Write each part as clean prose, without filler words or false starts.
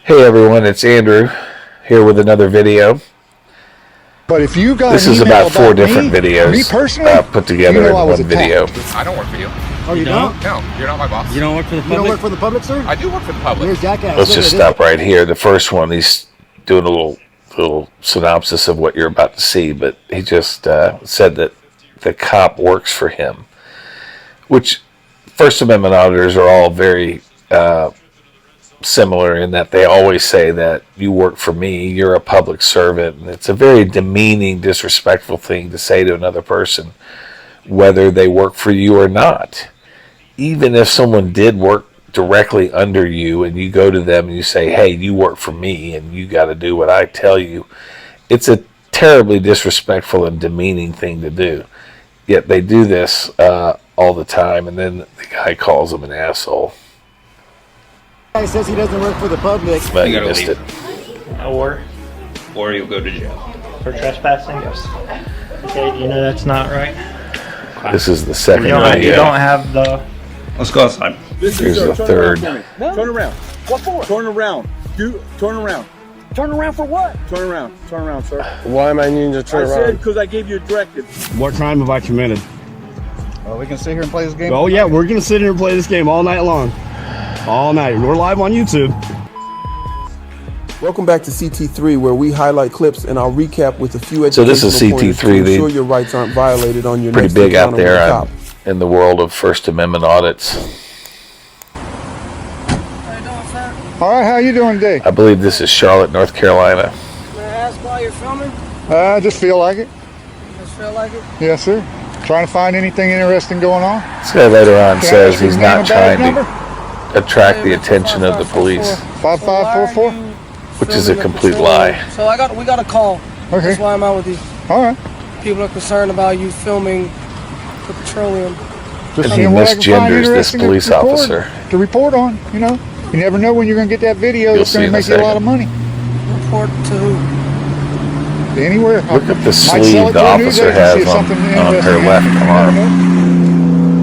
Hey everyone, it's Andrew here with another video. But if you got this an is email about four different videos me personally, put together in one video. I don't work for you. Oh, you don't? No, you're not my boss. You don't work for the public? You don't work for the public, sir? I do work for the public. You're a jackass. Let's just stop right here. The first one, he's doing a little synopsis of what you're about to see, but he just said that the cop works for him, which First Amendment auditors are all very similar in that they always say that you work for me, you're a public servant, and it's a very demeaning, disrespectful thing to say to another person, whether they work for you or not. Even if someone did work directly under you and you go to them and you say, hey, you work for me and you got to do what I tell you, it's a terribly disrespectful and demeaning thing to do. Yet they do this all the time, and then the guy calls them an asshole. He says he doesn't work for the public. But you missed it. Or you'll go to jail. For trespassing? Yes. Okay, you know that's not right. This is the second You video. don't have the... Let's go outside. Here's the third. Turn around. What for? Turn around. Turn around. Turn around for what? Turn around. Turn around, sir. Why am I needing to turn I around? said because I gave you a directive. What crime have I committed? We can sit here and play this game. Oh yeah, we're gonna sit here and play this game all night long. All night. We're live on YouTube. Welcome back to CT3, where we highlight clips and I'll recap with a few So this is educational pointers CT3. to ensure your rights aren't violated on your Pretty next big out encounter with there a cop. in the world of First Amendment audits. All right, how you doing today? I believe this is Charlotte, North Carolina. May I ask why you're filming? I just feel like it. You just feel like it? Yes, sir. Trying to find anything interesting going on. This guy later on Can I says ask your he's name not and badge trying number? to attract the attention of the police, 5544. which is a complete lie. So we got a call. Okay. That's why I'm out with you. All right. People are concerned about you filming the petroleum. Just And he seeing what I can find misgenders this interesting police to record- officer. To report on, you know. You never know when you're going to get that video You'll that's going see to in a make you a lot second. of money. Report to who? Anywhere. Look at the Might sell sleeve it the to a news officer agency has if on something her interesting left happens.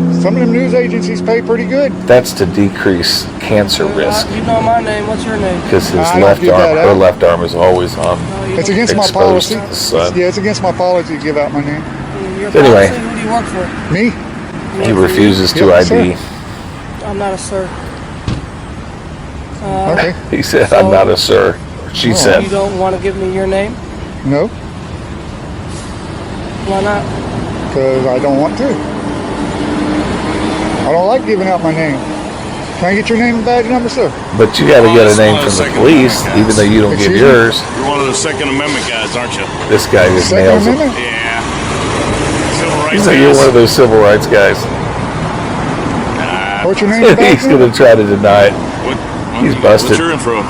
arm. Some of them news agencies pay pretty good. That's to decrease cancer risk, You know my name. What's your name? because his I don't left give that arm, her out. left arm is always on. No, you It's don't. against my Exposed policy. to the sun. Yeah, it's against my policy to give out my name. Your Anyway. policy, who do you work for? Me? He refuses to Yes, sir. ID. I'm not a sir. Okay. He said, "I'm not a sir." She You said, don't want to give me your name? No, Why not? because I don't want to. I don't like giving out my name. Can I get your name and badge number, sir? "But you got to get a name from the police, even though you don't give Excuse me? yours." You're one of the Second Amendment guys, aren't you? This guy just Second nails it. Amendment? Yeah. Civil rights He's like, "You're guys. one of those civil rights guys." What's your name and badge He's number? going to try to deny it. He's busted. What's your info?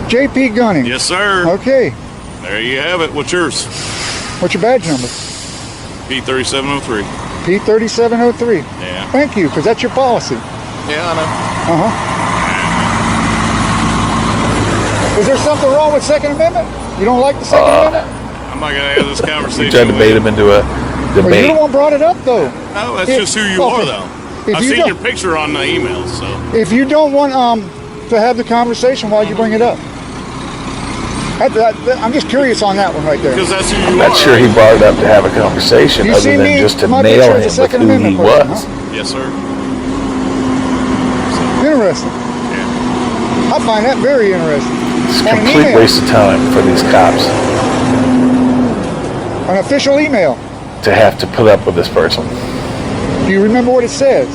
JP Gunning. Yes, sir. Okay. There you have it. What's yours? What's your badge number? P3703. P3703. Yeah. Thank you, because that's your policy. Yeah, I know. Is there something wrong with Second Amendment? You don't like the Second Amendment? I'm not going to have this conversation. He tried to with bait you. him into a Well, you're debate. the one brought it up, though. No, that's If- just who you okay. are, though. If I've you seen don't- your picture on the emails, so. If you don't want to have the conversation, why'd you bring it up? I'm just curious on that one right there. Because that's who you I'm are. not sure he brought it up to have a conversation, You other see than me, just to my nail picture him is a with Second who he Amendment person, was. Yes, sir. Interesting. Yeah. I find that very interesting. It's a On an complete email. waste of time for these cops An official email. to have to put up with this person. Do you remember what it says?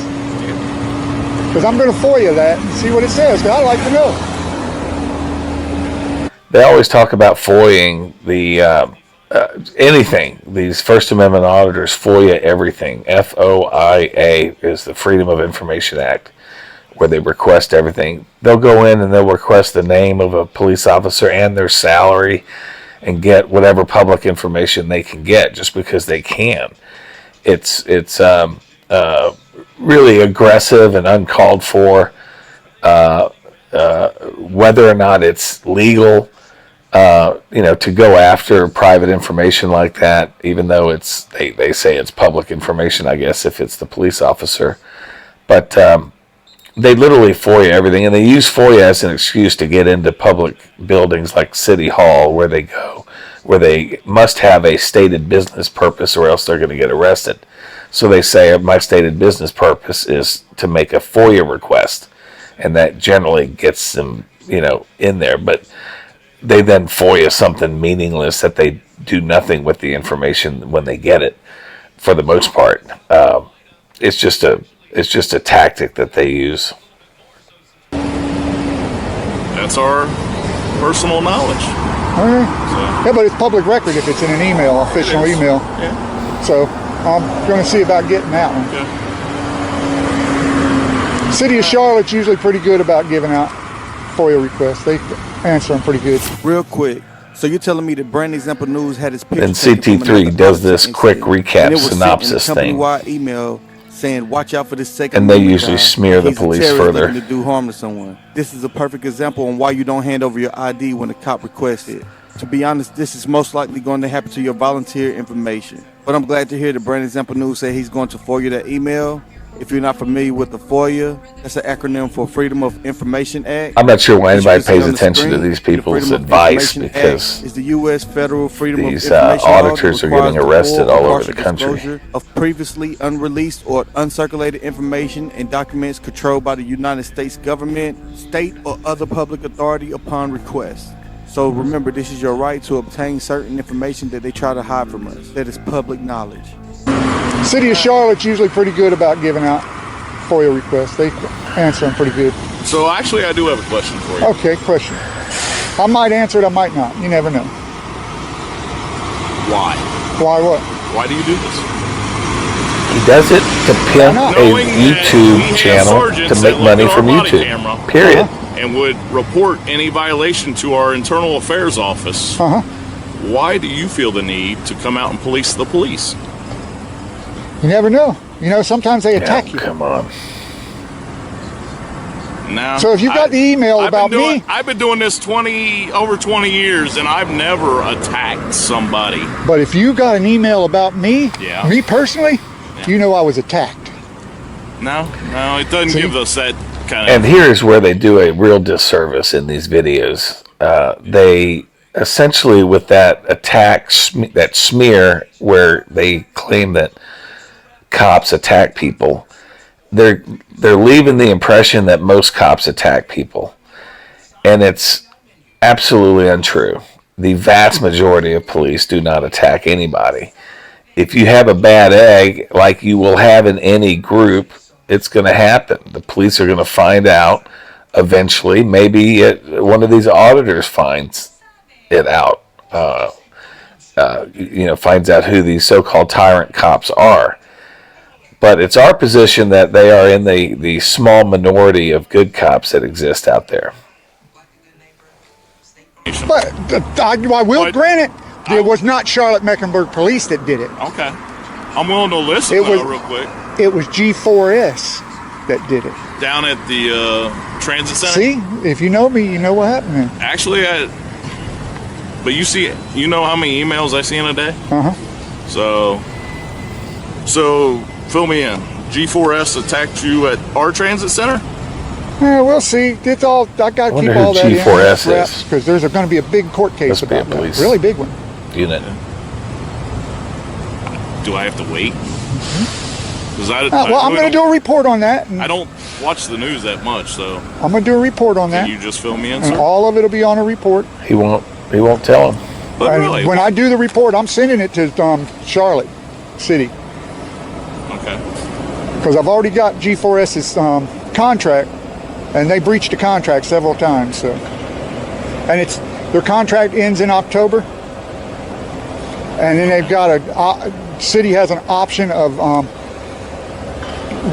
Because I'm going to FOIA that and see what it says, because I'd like to know. They always talk about FOIAing the anything. These First Amendment auditors FOIA everything. FOIA is the Freedom of Information Act, where they request everything. They'll go in and they'll request the name of a police officer and their salary and get whatever public information they can get just because they can. It's really aggressive and uncalled for. Whether or not it's legal, to go after private information like that, even though they say it's public information, I guess, if it's the police officer. But they literally FOIA everything, and they use FOIA as an excuse to get into public buildings like City Hall, where they go, where they must have a stated business purpose, or else they're going to get arrested. So they say, my stated business purpose is to make a FOIA request, and that generally gets them, in there. But they then FOIA something meaningless that they do nothing with the information when they get it. For the most part, it's just a tactic that they use. That's our personal knowledge. All right. Yeah, but it's public record if it's in an email, official email. Yeah. So I'm going to see about getting that one. Okay. City of Charlotte's usually pretty good about giving out FOIA requests. They answer them pretty good. Real quick. So you're telling me that Brand Example News had his picture And taken from CT3 another does this incident, quick recap and it was sent in a synopsis thing. company-wide email saying, "Watch out for this second." And they Amendment usually guy. smear the He's a police terrorist further. looking to do harm to someone. This is a perfect example on why you don't hand over your ID when a cop requests it. To be honest, this is most likely going to happen to your volunteer information. But I'm glad to hear that Brand Example News say he's going to FOIA that email. If you're not familiar with the FOIA, that's an acronym for Freedom of Information Act. I'm not sure why As you anybody can see pays on the attention to screen, these the people's Freedom of advice, Information because Act is the U.S. federal Freedom these of Information law that auditors are requires getting the arrested full or all over partial the country. disclosure of previously unreleased or uncirculated information and documents controlled by the United States government, state, or other public authority upon request. So remember, this is your right to obtain certain information that they try to hide from us. That is public knowledge. City of Charlotte's usually pretty good about giving out FOIA requests. They answer them pretty good. So actually, I do have a question for you. Okay, question. I might answer it, I might not. You never know. Why? Why what? Why do you do this? he does it to pimp not? a Knowing that YouTube we have channel sergeants to that make look money at our from body YouTube. camera. Period. And would report any violation to our internal affairs office. Why do you feel the need to come out and police the police? You never know. Sometimes they attack you. Come on. Now, So if you got the email about me, I've been doing this over 20 years, and I've never attacked somebody. but if you got an email about me, Yeah. me personally, you know I was attacked. No, it doesn't See? give us that kind And of. here's where they do a real disservice in these videos. They essentially, with that attack, that smear, where they claim that cops attack people, they're leaving the impression that most cops attack people, and it's absolutely untrue. The vast majority of police do not attack anybody. If you have a bad egg, like you will have in any group, it's going to happen. The police are going to find out eventually. Maybe one of these auditors finds it out, finds out who these so-called tyrant cops are. But it's our position that they are in the small minority of good cops that exist out there. But I will But- grant it, it was not Charlotte Mecklenburg Police that did it. Okay. I'm willing to listen It though, was- real quick. It was G4S that did it. Down at the transit center. See, if you know me, you know what happened then. Actually, but you know how many emails I see in a day? So fill me in. G4S attacked you at our transit center? Yeah, we'll see. It's all. I got to Wonder keep all who that G4S is. because there's going to be a big court case Must be a about that. police Really big one. unit. Do I have to wait? Because I'm going to do a report on that. And I don't watch the news that much, so I'm going to do a report on that. can you just fill me in, And sir? all of it will be on a report. He won't tell him. But And really, when I do the report, I'm sending it to Charlotte City okay. because I've already got G4S's contract, and they breached the contract several times. So, and their contract ends in October, and then they've got city has an option of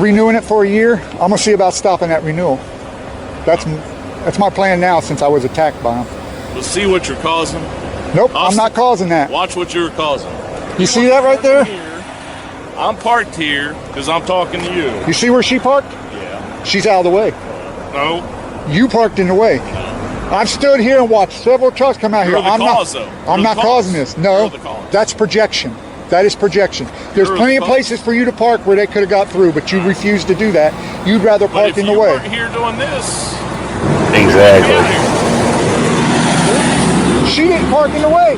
renewing it for a year. I'm gonna see about stopping that renewal. That's my plan now since I was attacked by them. Let's see what you're causing. Nope, I'm Austin, not causing that. Watch what you're causing. You see that right there? I'm parked here because I'm talking to you. You see where she parked? Yeah. She's out of the way. No. You parked in the way. I've stood here and watched several trucks come out You're here. the cause, though. I'm You're not the causing cause. this. No, You're the cause. that's projection. That is projection. There's You're plenty of a- places for you to park where they could have got through, but you refuse to do that. You'd rather But park if in the you way. weren't here doing this, Exactly. She didn't park in the way.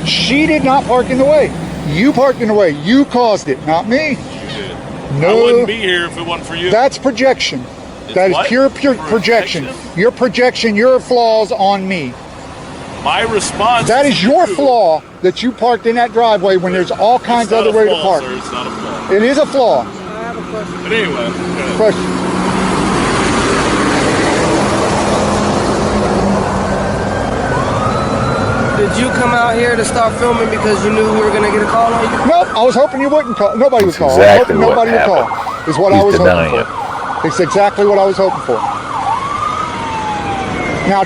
She did not park in the way. You parked in the way. You caused it, not me. you did. I No, wouldn't be here if it wasn't for you. that's projection. It's That is what? pure projection. Your projection, your flaws on me. My response. That is your you. flaw that you parked in that driveway when there's all kinds It's of not other a ways to flaw, park. sir. It's not a flaw. It is a flaw. I have a question. But anyway, go ahead. Question. Did you come out here to start filming because you knew we were gonna get a call on you? Nope, I was hoping you wouldn't call. Nobody would That's call. I was exactly hoping what nobody would happened. call. Is what He's I was hoping denying for. It's exactly what I was hoping for. Now,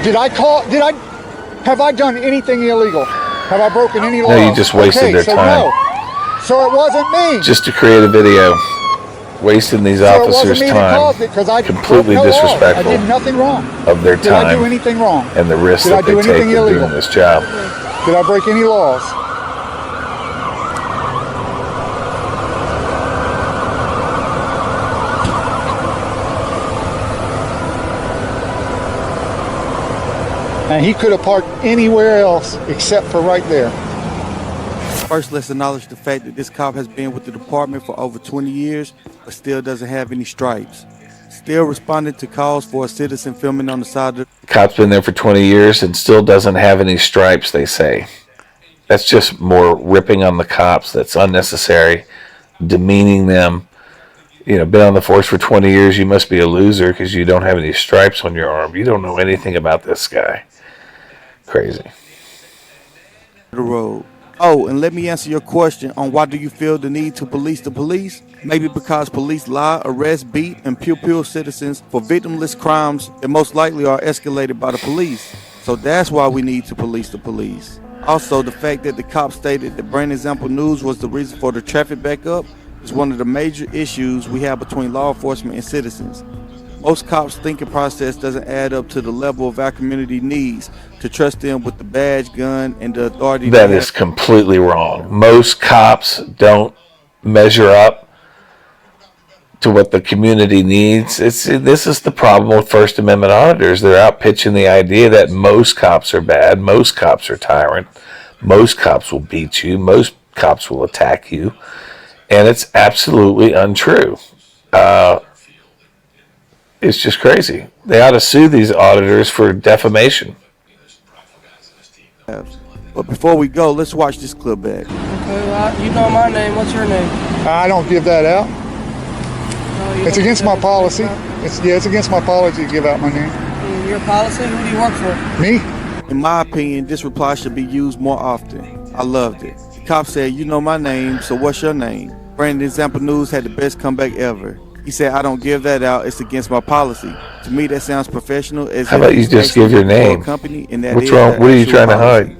have I done anything illegal? Have I broken any laws? No, you just wasted their time. No. So it wasn't me. Just to create a video, wasting these So it officers' wasn't me that caused it time, because I completely broke no law. disrespectful I did nothing wrong. of their Did I do time anything wrong? and the risks Did I that they do take anything in illegal? doing this job. Did I break any laws? And he could have parked anywhere else except for right there. First, let's acknowledge the fact that this cop has been with the department for over 20 years, but still doesn't have any stripes. Still responding to calls for a citizen filming on the side of the Cop's been there for 20 years and still doesn't have any stripes, they say. That's just more ripping on the cops. That's unnecessary, demeaning them. You know, been on the force for 20 years, you must be a loser because you don't have any stripes on your arm. You don't know anything about this guy. Crazy. road. Oh, and let me answer your question on why do you feel the need to police the police? Maybe because police lie, arrest, beat, and pew citizens for victimless crimes that most likely are escalated by the police. So that's why we need to police the police. Also, the fact that the cop stated that Brand Example News was the reason for the traffic backup is one of the major issues we have between law enforcement and citizens. Most cops' thinking process doesn't add up to the level of our community needs to trust them with the badge, gun, and the authority. That is completely wrong. Most cops don't measure up to what the community needs. This is the problem with First Amendment auditors. They're out pitching the idea that most cops are bad, most cops are tyrant, most cops will beat you, most cops will attack you, and it's absolutely untrue. It's just crazy. They ought to sue these auditors for defamation. But before we go, let's watch this clip back. Okay, well, you know my name. What's your name? I don't give that out. No, you It's don't against give my that policy. information It's against my policy to give out my name. out? Your policy? Who do you work for? Me? In my opinion, this reply should be used more often. I loved it. The cop said, "You know my name, so what's your name?" Brandon Example News had the best comeback ever. He said, "I don't give that out. It's against my policy." To me, that sounds professional. As How if about you he's just actually give your working for a name? Company, and that What's is wrong? the What are you actual trying to policy. hide?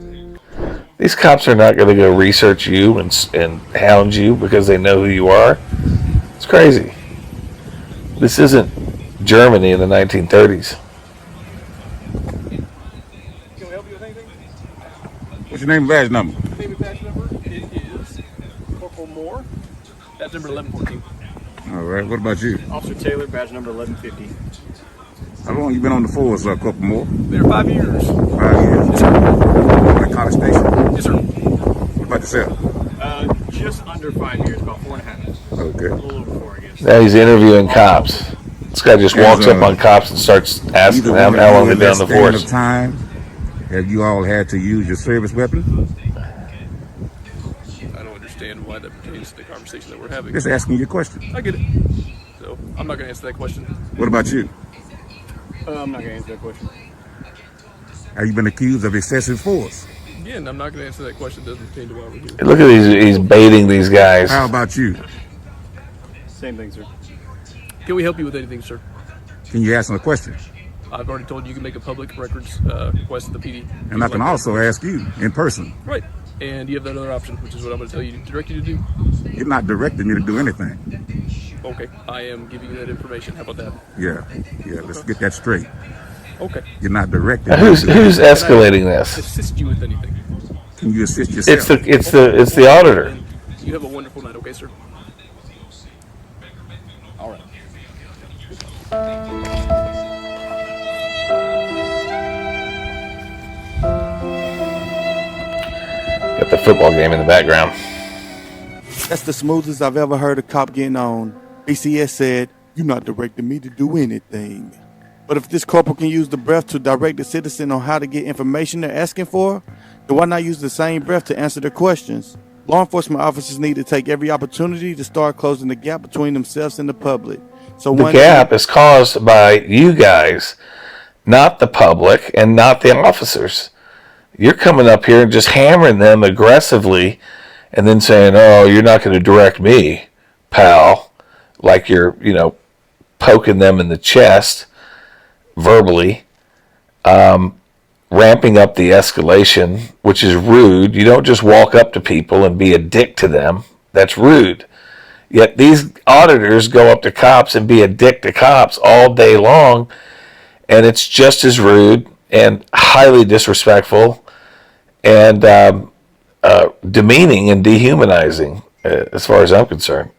These cops are not going to go research you and hound you because they know who you are. It's crazy. This isn't Germany in the 1930s. What's your name and badge number? Name and badge number? It is Corporal Moore. Badge number 1114. All right. What about you? Officer Taylor, badge number 1150. How long you been on the force, Corporal Moore? There 5 years. 5 years. Yes, sir. At College Station. Yes, sir. What about yourself? Just under 5 years, about 4.5. Okay. A little over 4, I guess. Now he's interviewing cops. This guy just walks up on cops and starts asking them how long they've been on the force. Of time, have you all had to use your service weapon? I don't understand why that pertains to the conversation that we're having. Just asking you a question. I get it. So, I'm not going to answer that question. What about you? I'm not going to answer that question. Have you been accused of excessive force? Again, I'm not going to answer that question. It doesn't pertain to why we're here. Look at these. He's baiting these guys. How about you? Same thing, sir. Can we help you with anything, sir? Can you ask him a question? I've already told you can make a public records request at the PD. And I can also ask you in person. Right. And you have that other option, which is what I'm going to tell you, direct you to do. You're not directing me to do anything. Okay. I am giving you that information. How about that? Yeah, let's get that straight. Okay. You're not directing Now, me. who's escalating this? Assist you with anything. Can you assist yourself? It's the auditor. You have a wonderful night, okay, sir? All right. Got the football game in the background. That's the smoothest I've ever heard a cop getting on. BCS said, "You're not directing me to do anything." But if this corporal can use the breath to direct the citizen on how to get information they're asking for, then why not use the same breath to answer their questions? Law enforcement officers need to take every opportunity to start closing the gap between themselves and the public. So The gap is caused by you guys, not the public and not the officers. You're coming up here and just hammering them aggressively and then saying, "Oh, you're not going to direct me, pal," like you're, poking them in the chest verbally, ramping up the escalation, which is rude. You don't just walk up to people and be a dick to them. That's rude. Yet these auditors go up to cops and be a dick to cops all day long, and it's just as rude and highly disrespectful and demeaning and dehumanizing, as far as I'm concerned.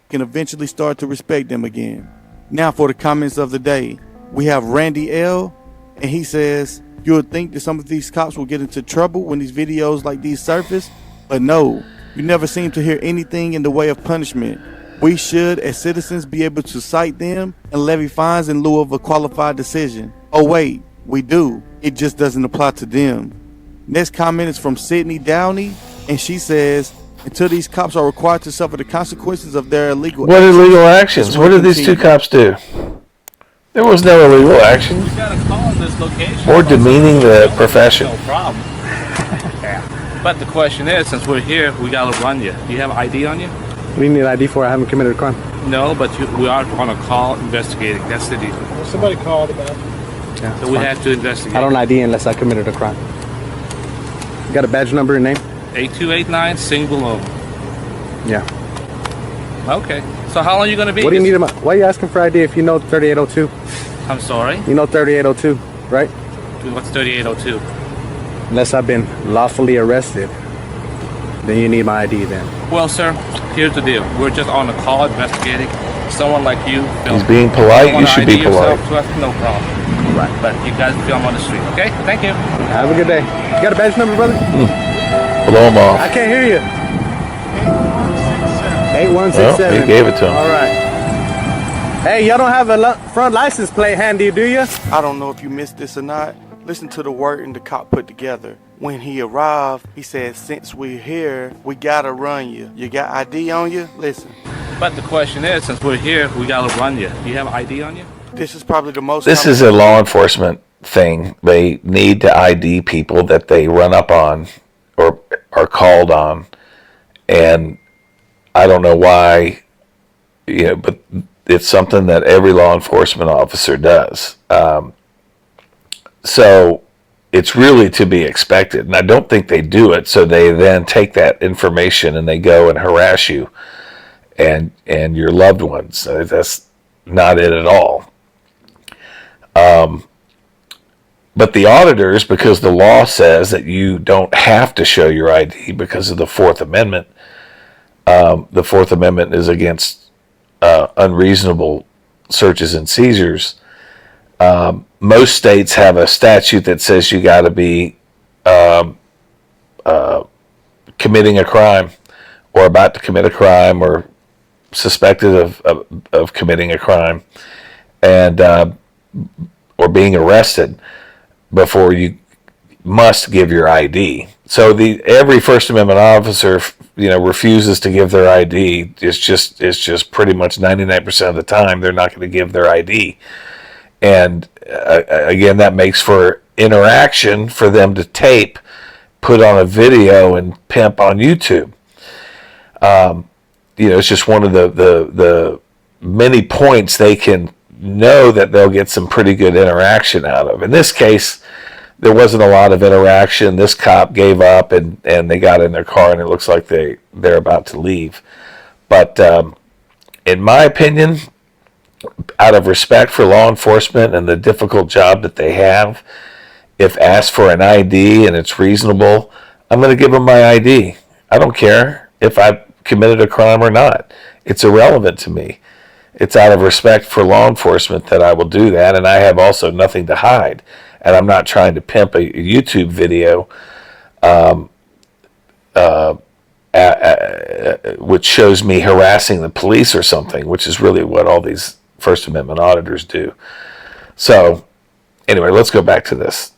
Can eventually start to respect them again. Now for the comments of the day. We have Randy L. and he says, "You would think that some of these cops will get into trouble when these videos like these surface, but no, you never seem to hear anything in the way of punishment. We should, as citizens, be able to cite them and levy fines in lieu of a qualified decision. Oh wait, we do. It just doesn't apply to them." Next comment is from Sydney Downey, and she says, "Until these cops are required to suffer the consequences of their illegal What actions, illegal actions? What did these two cops do? There was no illegal action. We got a call in this location. Or demeaning the profession. No problem. But the question is, since we're here, we gotta run you. Do you have ID on you? What do you need ID for? I haven't committed a crime. No, but we are on a call investigating. That's the deal. Somebody called about. Yeah, So we have to investigate. I don't ID unless I committed a crime. You got a badge number and name? 8289 Sing below. Yeah. Okay. So how long are you gonna be? What do you need? Why are you asking for ID if you know 3802? I'm sorry. You know 3802, right? What's 3802? Unless I've been lawfully arrested, then you need my ID then. Well, sir, here's the deal. We're just on a call investigating. Someone like you. He's being polite. You should be polite. To us, no problem. Right. But you guys film on the street, okay? Thank you. Have a good day. You got a badge number, brother? Blow him off. I can't hear you. 8167. Well, he gave it to him. All right. Hey, y'all don't have a front license plate handy, do you? I don't know if you missed this or not. Listen to the wording the cop put together. When he arrived, he said, "Since we're here, we gotta run you. You got ID on you? Listen." But the question is, since we're here, we gotta run you. Do you have ID on you? This is probably the most. This is a law enforcement thing. They need to ID people that they run up on or are called on. And I don't know why, but it's something that every law enforcement officer does. So it's really to be expected. And I don't think they do it. So they then take that information and they go and harass you and your loved ones. That's not it at all. But the auditors, because the law says that you don't have to show your ID because of the Fourth Amendment, the Fourth Amendment is against unreasonable searches and seizures. Most states have a statute that says you got to be committing a crime or about to commit a crime or suspected of committing a crime and or being arrested before you must give your ID. So every First Amendment officer, refuses to give their ID. It's just pretty much 99% of the time they're not going to give their ID. And again, that makes for interaction for them to tape, put on a video, and pimp on YouTube. It's just one of the many points they can know that they'll get some pretty good interaction out of. In this case, there wasn't a lot of interaction. This cop gave up and they got in their car and it looks like they're about to leave. But in my opinion, out of respect for law enforcement and the difficult job that they have, if asked for an ID and it's reasonable, I'm going to give them my ID. I don't care if I committed a crime or not. It's irrelevant to me. It's out of respect for law enforcement that I will do that, and I have also nothing to hide. And I'm not trying to pimp a YouTube video which shows me harassing the police or something, which is really what all these First Amendment auditors do. So, anyway, let's go back to this.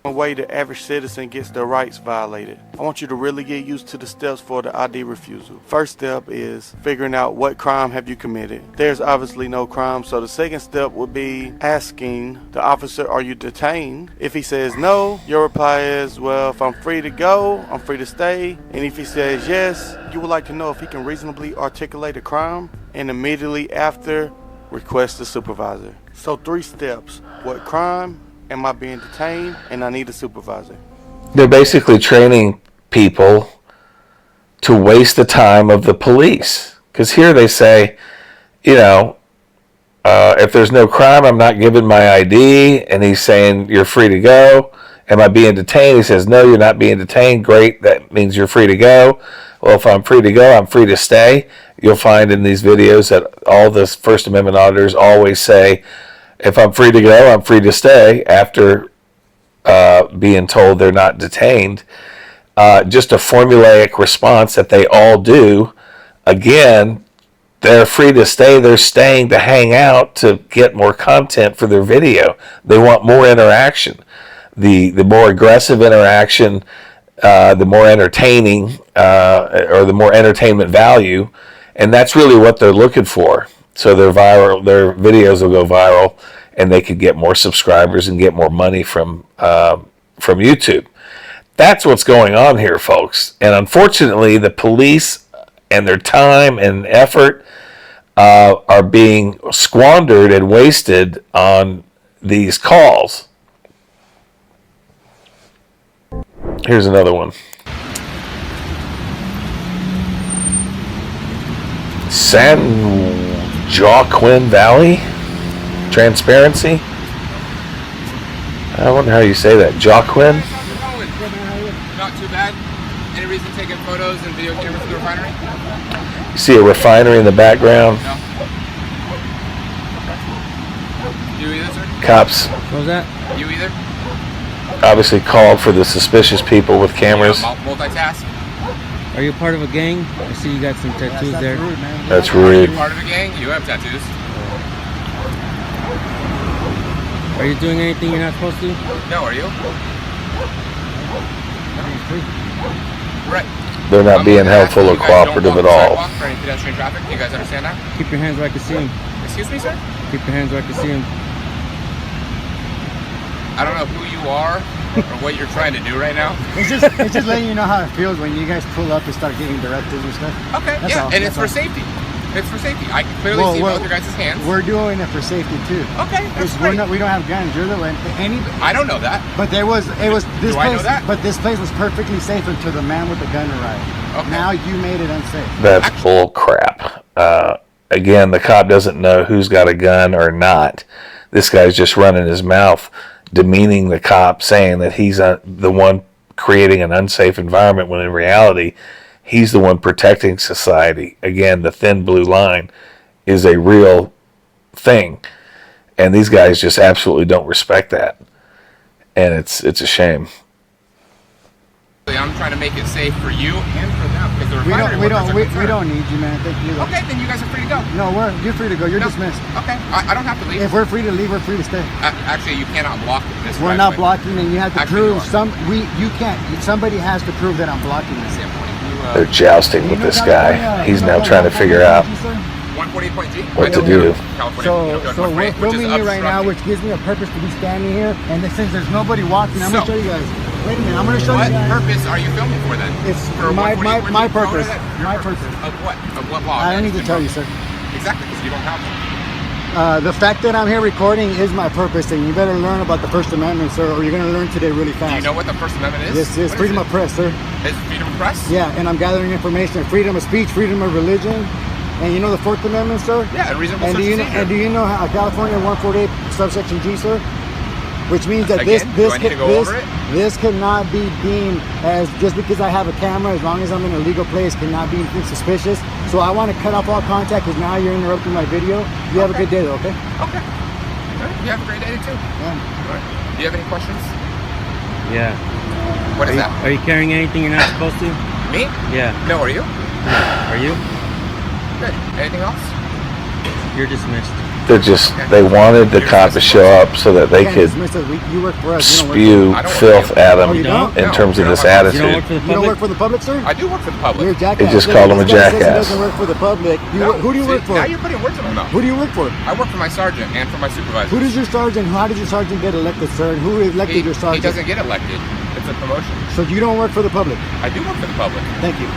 Way the average citizen gets their rights violated. I want you to really get used to the steps for the ID refusal. First step is figuring out what crime have you committed. There's obviously no crime, so the second step would be asking the officer, are you detained? If he says no, your reply is, well, if I'm free to go, I'm free to stay. And if he says yes, you would like to know if he can reasonably articulate a crime, and immediately after, request the supervisor. So 3 steps. What crime? Am I being detained? And I need a supervisor. They're basically training people to waste the time of the police. Because here they say, if there's no crime, I'm not giving my ID. And he's saying, you're free to go. Am I being detained? He says, no, you're not being detained. Great. That means you're free to go. Well, if I'm free to go, I'm free to stay. You'll find in these videos that all the First Amendment auditors always say, if I'm free to go, I'm free to stay after being told they're not detained. Just a formulaic response that they all do. Again, they're free to stay. They're staying to hang out to get more content for their video. They want more interaction. The more aggressive interaction, the more entertaining or the more entertainment value. And that's really what they're looking for. So their videos will go viral, and they could get more subscribers and get more money from YouTube. That's what's going on here, folks. And unfortunately, the police and their time and effort are being squandered and wasted on these calls. Here's another one. San Joaquin Valley transparency. I wonder how you say that. Joaquin. Not too bad. Any reason taking photos and video cameras of the refinery? You see a refinery in the background. No. You either, sir? Cops What was that? You either? obviously called for the suspicious people with cameras. Multitask. Are you part of a gang? I see you got some tattoos there. Rude, man. That's Are you rude. part of a gang? You have tattoos. Are you doing anything you're not supposed to? No, are you? Right. They're not being helpful or You guys don't cooperative walk at the all. sidewalk for any pedestrian traffic. Do you guys understand that? Keep your hands where I can see them. Excuse me, sir? Keep your hands where I can see them. I don't know who you are or what you're trying to do right now. It's just letting you know how it feels when you guys pull up and start giving directives and stuff. Okay, That's yeah, all, and that's it's for all. safety. It's for safety. I can clearly see both your guys' hands. We're doing it for safety too. Okay, that's Because great. we don't have guns. You're the one. I don't know that. But it was this Do place. I know that? But this place was perfectly safe until the man with the gun arrived. Okay. Now you made it unsafe. That's bull crap. Again, the cop doesn't know who's got a gun or not. This guy's just running his mouth, demeaning the cop, saying that he's the one creating an unsafe environment, when in reality, he's the one protecting society. Again, the thin blue line is a real thing. And these guys just absolutely don't respect that. And it's a shame. I'm trying to make it safe for you and for them because the refinery We workers are don't concerned. need you, man. Thank you. Okay, then you guys are free to go. No, you're free to go. You're No. dismissed. Okay, I don't have to leave. If we're free to leave, we're free to stay. Actually, you cannot block this. We're not blocking, and you have to Actually, prove you can't. Somebody has to prove that I'm blocking this. They're jousting with this guy. He's now trying to figure out 148.G. what to do. So we're filming you right now, which gives me a purpose to be standing here. And since there's nobody walking, I'm gonna show you guys. Wait a minute, I'm gonna show What you guys. purpose are you filming for then? It's For my 148.G? purpose. Your My purpose. purpose. Of what? Of what law? I don't need to tell you, sir. Exactly, because you don't have one. The fact that I'm here recording is my purpose, and you better learn about the First Amendment, sir, or you're gonna learn today really fast. Do you know what the First Amendment is? Yes, What freedom is of press, sir. it? Is freedom of press? Yeah, and I'm gathering information, freedom of speech, freedom of religion, and you know the Fourth Amendment, sir. Yeah, and reasonable And search do you and seizure. know how California 148 subsection G, sir? which means that Again, do I need to go over it? this cannot be deemed as, just because I have a camera, as long as I'm in a legal place, cannot be anything suspicious. So I want to cut off all contact because now you're interrupting my video. You have a good day though, okay? Okay. All right. You have a great day too. Yeah. All right. Do you have any questions? Yeah. What is that? Are you carrying anything you're not supposed to? Me? Yeah. No, are you? Are you? Good. Anything else? You're dismissed. They wanted the cop to show up so that they could You work for us. spew filth at him Oh, you don't? in terms of this You don't attitude. work for the You don't public? work for the public, sir? I do work for the public. You're a jackass. They just called him a This guy says he jackass. doesn't work for the public. No, Who do you see, work for? Now you're putting words in my mouth. Who do you work for? I work for my sergeant and for my supervisor. Who does your sergeant? How did your sergeant get elected, sir? And who elected your He sergeant? doesn't get elected. It's a promotion. So you don't work for the public. I do work for the public. Thank you.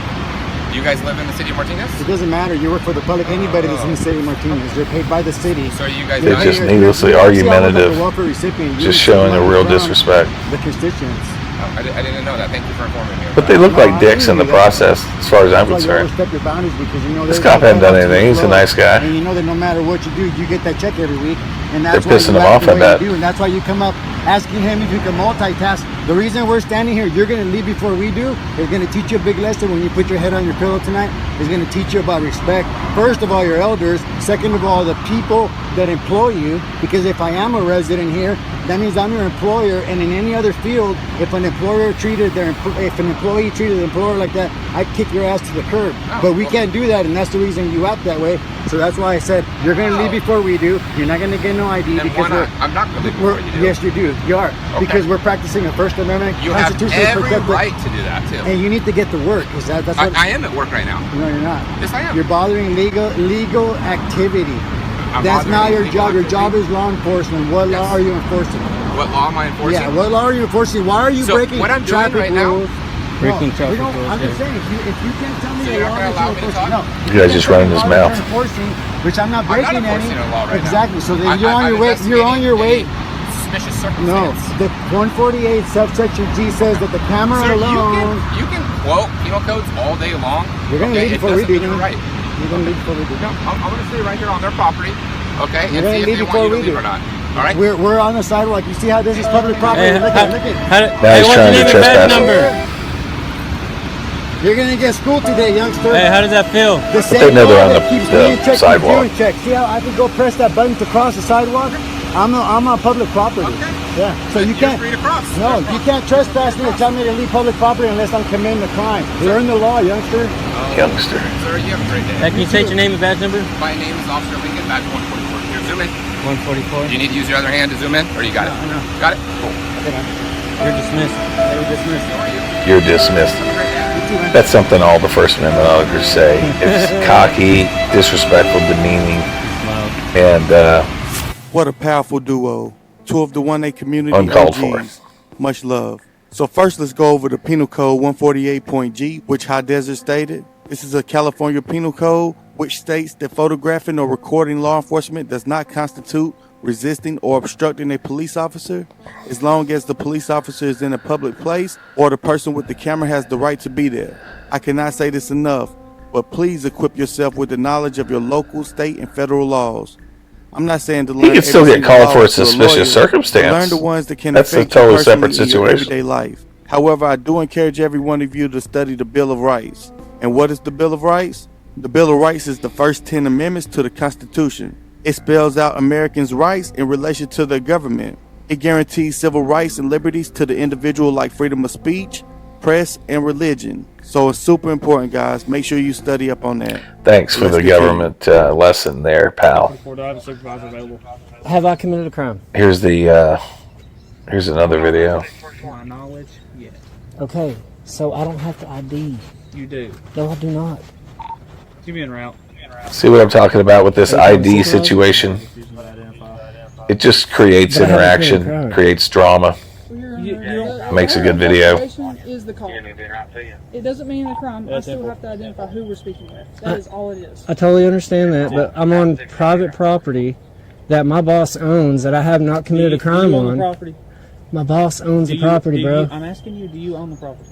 Do you guys live in the city of Martinez? It doesn't matter. You work for the public. Anybody that's in the city of Martinez, you're paid by the city. So are you guys They're not just here? needlessly argumentative, welfare recipient. You just receive showing a money real from disrespect. The constituents. Oh, I didn't know that. Thank you for informing me. But they look like dicks in the process, as far as I'm That's why you concerned. overstep your boundaries because you know This there's cop hadn't done no anything. He's a flow. nice guy. And you know that no matter what you do, you get that check every week, and that's They're why pissing you him act off, the I way bet. you do, and that's why you come up asking him if you can multitask. The reason we're standing here, you're going to leave before we do, is going to teach you a big lesson when you put your head on your pillow tonight. Is going to teach you about respect. First of all, your elders. Second of all, the people that employ you. Because if I am a resident here, that means I'm your employer. And in any other field, if an employer treated if an employee treated an employer like that, I'd kick your ass to the curb. But we can't do that, and that's the reason you act that way. So that's why I said you're going to leave before we do. You're not going to get no ID Then because why not? I'm not going to leave before you do. yes, you do. You are. Okay. Because we're practicing a First Amendment You have constitutionally every protected. right to do that too. And you need to get to work because that's what. I am at work right now. No, you're not. Yes, I am. You're bothering legal activity. I'm That's bothering not your legal job. Your activity. job is law enforcement. What law Yes. are you enforcing? What law am I enforcing? Yeah, what law are you enforcing? Why are you So breaking what I'm doing traffic right now- rules? Breaking No, traffic we don't- rules, I'm just yeah. saying, if you can't tell me So the you're law not gonna that allow you're me to enforcing, talk? no. You guys just running his Law that mouth. you're enforcing, which I'm not I'm not breaking any. enforcing a law right now. Exactly. So then I'm you're on your way. You're on your way. investigating any Suspicious No, circumstance. the 148 subsection G says that the camera Sir, alone. you can quote penal codes all day long. You're gonna okay? leave It before we doesn't do. mean you're right. You're gonna leave before we do. No, I'm going to stay right here on their property, okay, You're and gonna see if leave they before want you we to leave do. or not. All right? We're on the sidewalk. You see how this is public property? Hey, look how- at look at. Now he's what's trying your to name and badge trespass. number? You're gonna get schooled today, youngster. Hey, how does that feel? The they same know they're law on that the- keeps the me in check, sidewalk. keeps you in check. See how I can go press that button to cross the sidewalk? I'm on public property. Okay. Yeah. So you You're can't. free to cross. No, you can't trespass me or tell me to leave public property unless I'm committing a crime. Learn the law, youngster. Youngster. Sir, you have a great day. Hey, can you state your name and badge number? My name is Officer Lincoln, badge 144. Here, zoom in. 144. Do you need to use your other hand to zoom in, or you got it? No. Got it? Cool. You're dismissed. You're dismissed. You're dismissed. That's something all the First Amendment auditors say. It's cocky, disrespectful, demeaning, and What a powerful duo. Two of the 1A community Uncalled OGs. for. Much love. So first, let's go over the Penal Code 148.G, which High Desert stated. This is a California penal code which states that photographing or recording law enforcement does not constitute resisting or obstructing a police officer as long as the police officer is in a public place or the person with the camera has the right to be there. I cannot say this enough, but please equip yourself with the knowledge of your local, state, and federal laws. I'm not saying to learn he could still every get single called law for a to lawyer, suspicious but circumstance. learn the ones that can That's a affect you totally personally separate in your situation. everyday life. However, I do encourage every one of you to study the Bill of Rights. And what is the Bill of Rights? The Bill of Rights is the first 10 amendments to the Constitution. It spells out Americans' rights in relation to their government. It guarantees civil rights and liberties to the individual like freedom of speech, press, and religion. So it's super important, guys. Make sure you study up on that. thanks for Let's the continue. government lesson there, pal. Do I have a supervisor available? Have I committed a crime? Here's another video. To my knowledge, yes. Okay, so I don't have to ID. You do. No, I do not. Give me en route. See what I'm talking about with this ID situation? It just creates But I haven't committed a interaction, crime. creates drama. Makes a good video. Is the call. It doesn't mean a crime. I still have to identify who we're speaking with. That is all it is. I totally understand that, but I'm on private property that my boss owns that I have not committed a crime Do you own the on. property? My boss owns the property, bro. I'm asking you, do you own the property?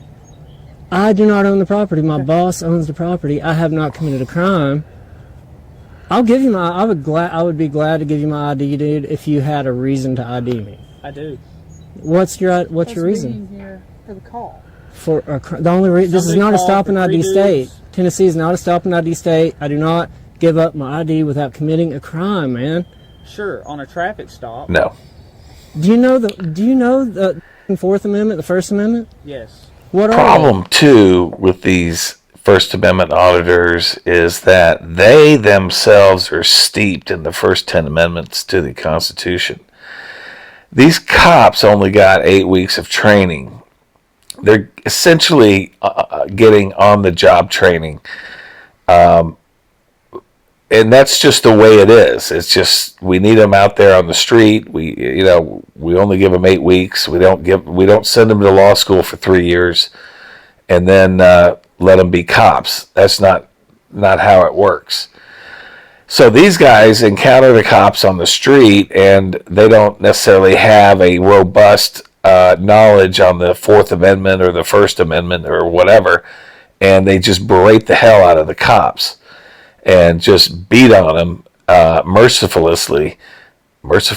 I do not own the property. My boss owns the property. I have not committed a crime. I'll give you my. I would be glad to give you my ID, dude, if you had a reason to ID me. I do. What's your Us reason? being here for the call. For the only reason, this is Somebody not a called stop for and ID 3 state. dudes. Tennessee is not a stop and ID state. I do not give up my ID without committing a crime, man. Sure, on a traffic stop. No. Do you know the Fourth Amendment, the First Amendment? Yes. What are Problem two with these First Amendment auditors is that they themselves are steeped in the first 10 amendments to the Constitution. These cops only got 8 weeks of training. They're essentially getting on-the-job training. And that's just the way it is. It's just we need them out there on the street. We only give them 8 weeks. We don't send them to law school for 3 years, and then let them be cops. That's not how it works. So these guys encounter the cops on the street, and they don't necessarily have a robust knowledge on the Fourth Amendment or the First Amendment or whatever, and they just berate the hell out of the cops and just beat on them mercilessly, and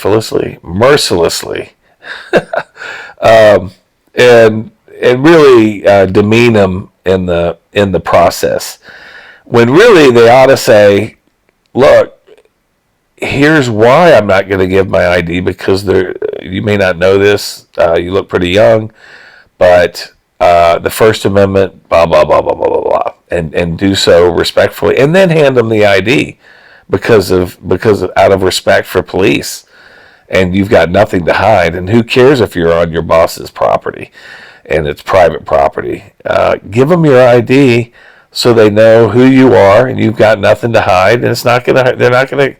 really demean them in the process. When really they ought to say, "Look, here's why I'm not going to give my ID because you may not know this. You look pretty young, but the First Amendment, blah blah blah blah blah blah blah." And do so respectfully, and then hand them the ID because of out of respect for police, and you've got nothing to hide. And who cares if you're on your boss's property, and it's private property? Give them your ID so they know who you are, and you've got nothing to hide. And they're not gonna,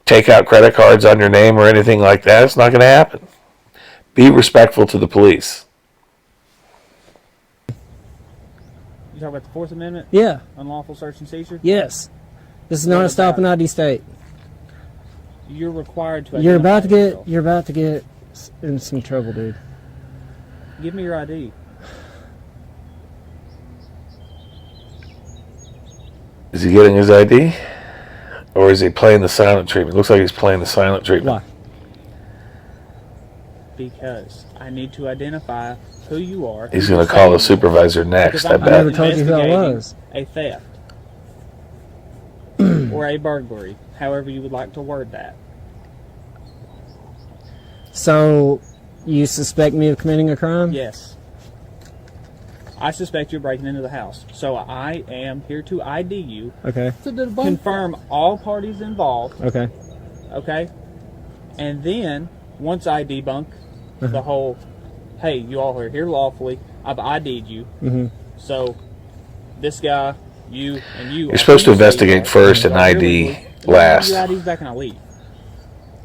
take out credit cards on your name or anything like that. It's not gonna happen. Be respectful to the police. You talk about the Fourth Amendment? Yeah. Unlawful search and seizure? Yes. This is not a stop and ID state. You're required to. You're about to get in some trouble, dude. Give me your ID. Is he getting his ID? Or is he playing the silent treatment? Looks like he's playing the silent treatment. Why? Because I need to identify who you are. He's going to call the supervisor next, I bet. I never told you who I was. A theft. Or a burglary. However you would like to word that. So, you suspect me of committing a crime? Yes. I suspect you're breaking into the house. So I am here to ID you. Okay. Confirm all parties involved. Okay. Okay? And then, once I debunk the whole, hey, you all are here lawfully, I've ID'd you. Mm-hmm. So, this guy, you, and you... You're supposed to investigate first and ID last. Your ID's back and I leave.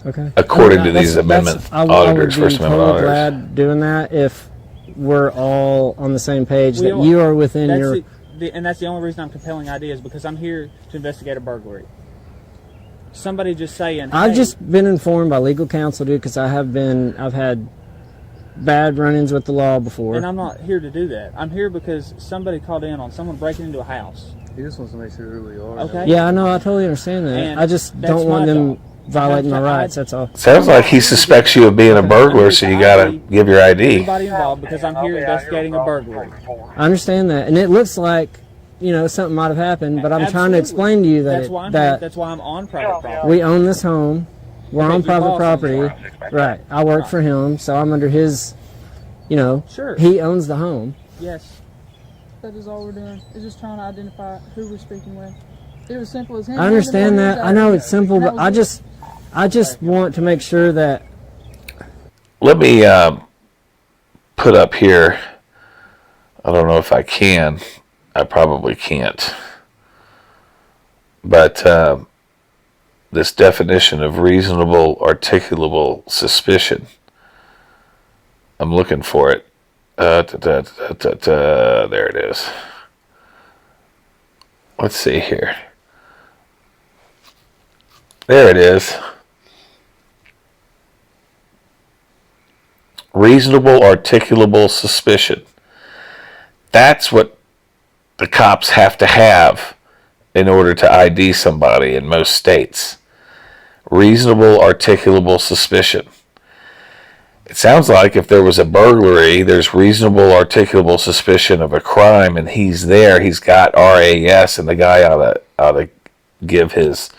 Okay. According to these amendment auditors, First Amendment auditors. I would be glad doing that if we're all on the same page, that you are within your... And that's the only reason I'm compelling ID is because I'm here to investigate a burglary. Somebody just saying, I've just been informed by legal counsel, dude, because I've had bad run-ins with the law before. And I'm not here to do that. I'm here because somebody called in on someone breaking into a house. He just wants to make sure who we are. Okay. Yeah, I know. I totally understand that. And I just don't want them violating my rights. That's all. Sounds like he suspects you of being a burglar, so you got to give your ID. Everybody involved because I'm here investigating a burglary. I understand that, and it looks like something might have happened, but I'm trying to explain to you that that's why I'm on private property. we own this home. We're on private property. Right. I work for him, so I'm under his. Sure. He owns the home. Yes. That is all we're doing. Is just trying to identify who we're speaking with. It was simple as him. I understand that. I know it's simple, but I just want to make sure that. Let me put up here. I don't know if I can. I probably can't. But this definition of reasonable articulable suspicion, I'm looking for it. There it is. Let's see here. There it is. Reasonable articulable suspicion. That's what the cops have to have in order to ID somebody in most states. reasonable articulable suspicion. It sounds like if there was a burglary, there's reasonable articulable suspicion of a crime, and he's there. He's got RAS, and the guy ought to give his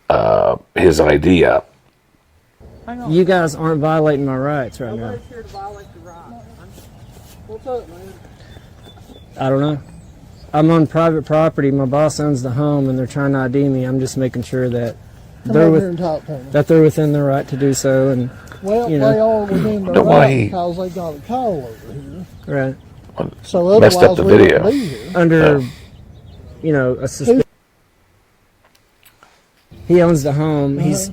ID up. You guys aren't violating my rights right now. Nobody's here to violate your rights. What's up, man? I don't know. I'm on private property. My boss owns the home, and they're trying to ID me. I'm just making sure that they're within their right to do so. And well, you know, they are within their right because they got a call over here. Right. So otherwise, messed up the we video. wouldn't be here. Under, you know, a suspicion. He owns the home. He's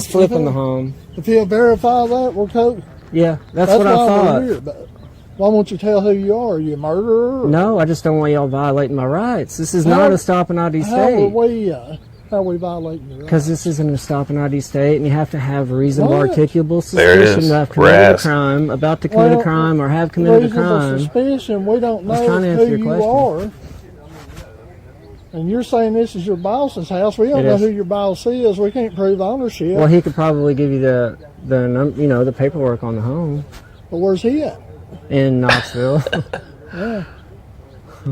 flipping the home. If he'll verify that, we're cool. Yeah, that's what I thought. We're here, but why won't you tell who you are? Are you a murderer? Or? No, I just don't want y'all violating my rights. This is not a stop and ID state. How are we violating your rights? Because this isn't a stop and ID state, and you have to have reasonable articulable There it suspicion is. to have committed a Raz. crime, about to commit a crime, or have committed a crime. Suspicion, we don't I was trying to know answer who your you question. are. And you're saying this is your boss's house. We don't It know is. who your boss is. We can't prove ownership. Well, he could probably give you the paperwork on the home But where's he at? in Knoxville. Yeah.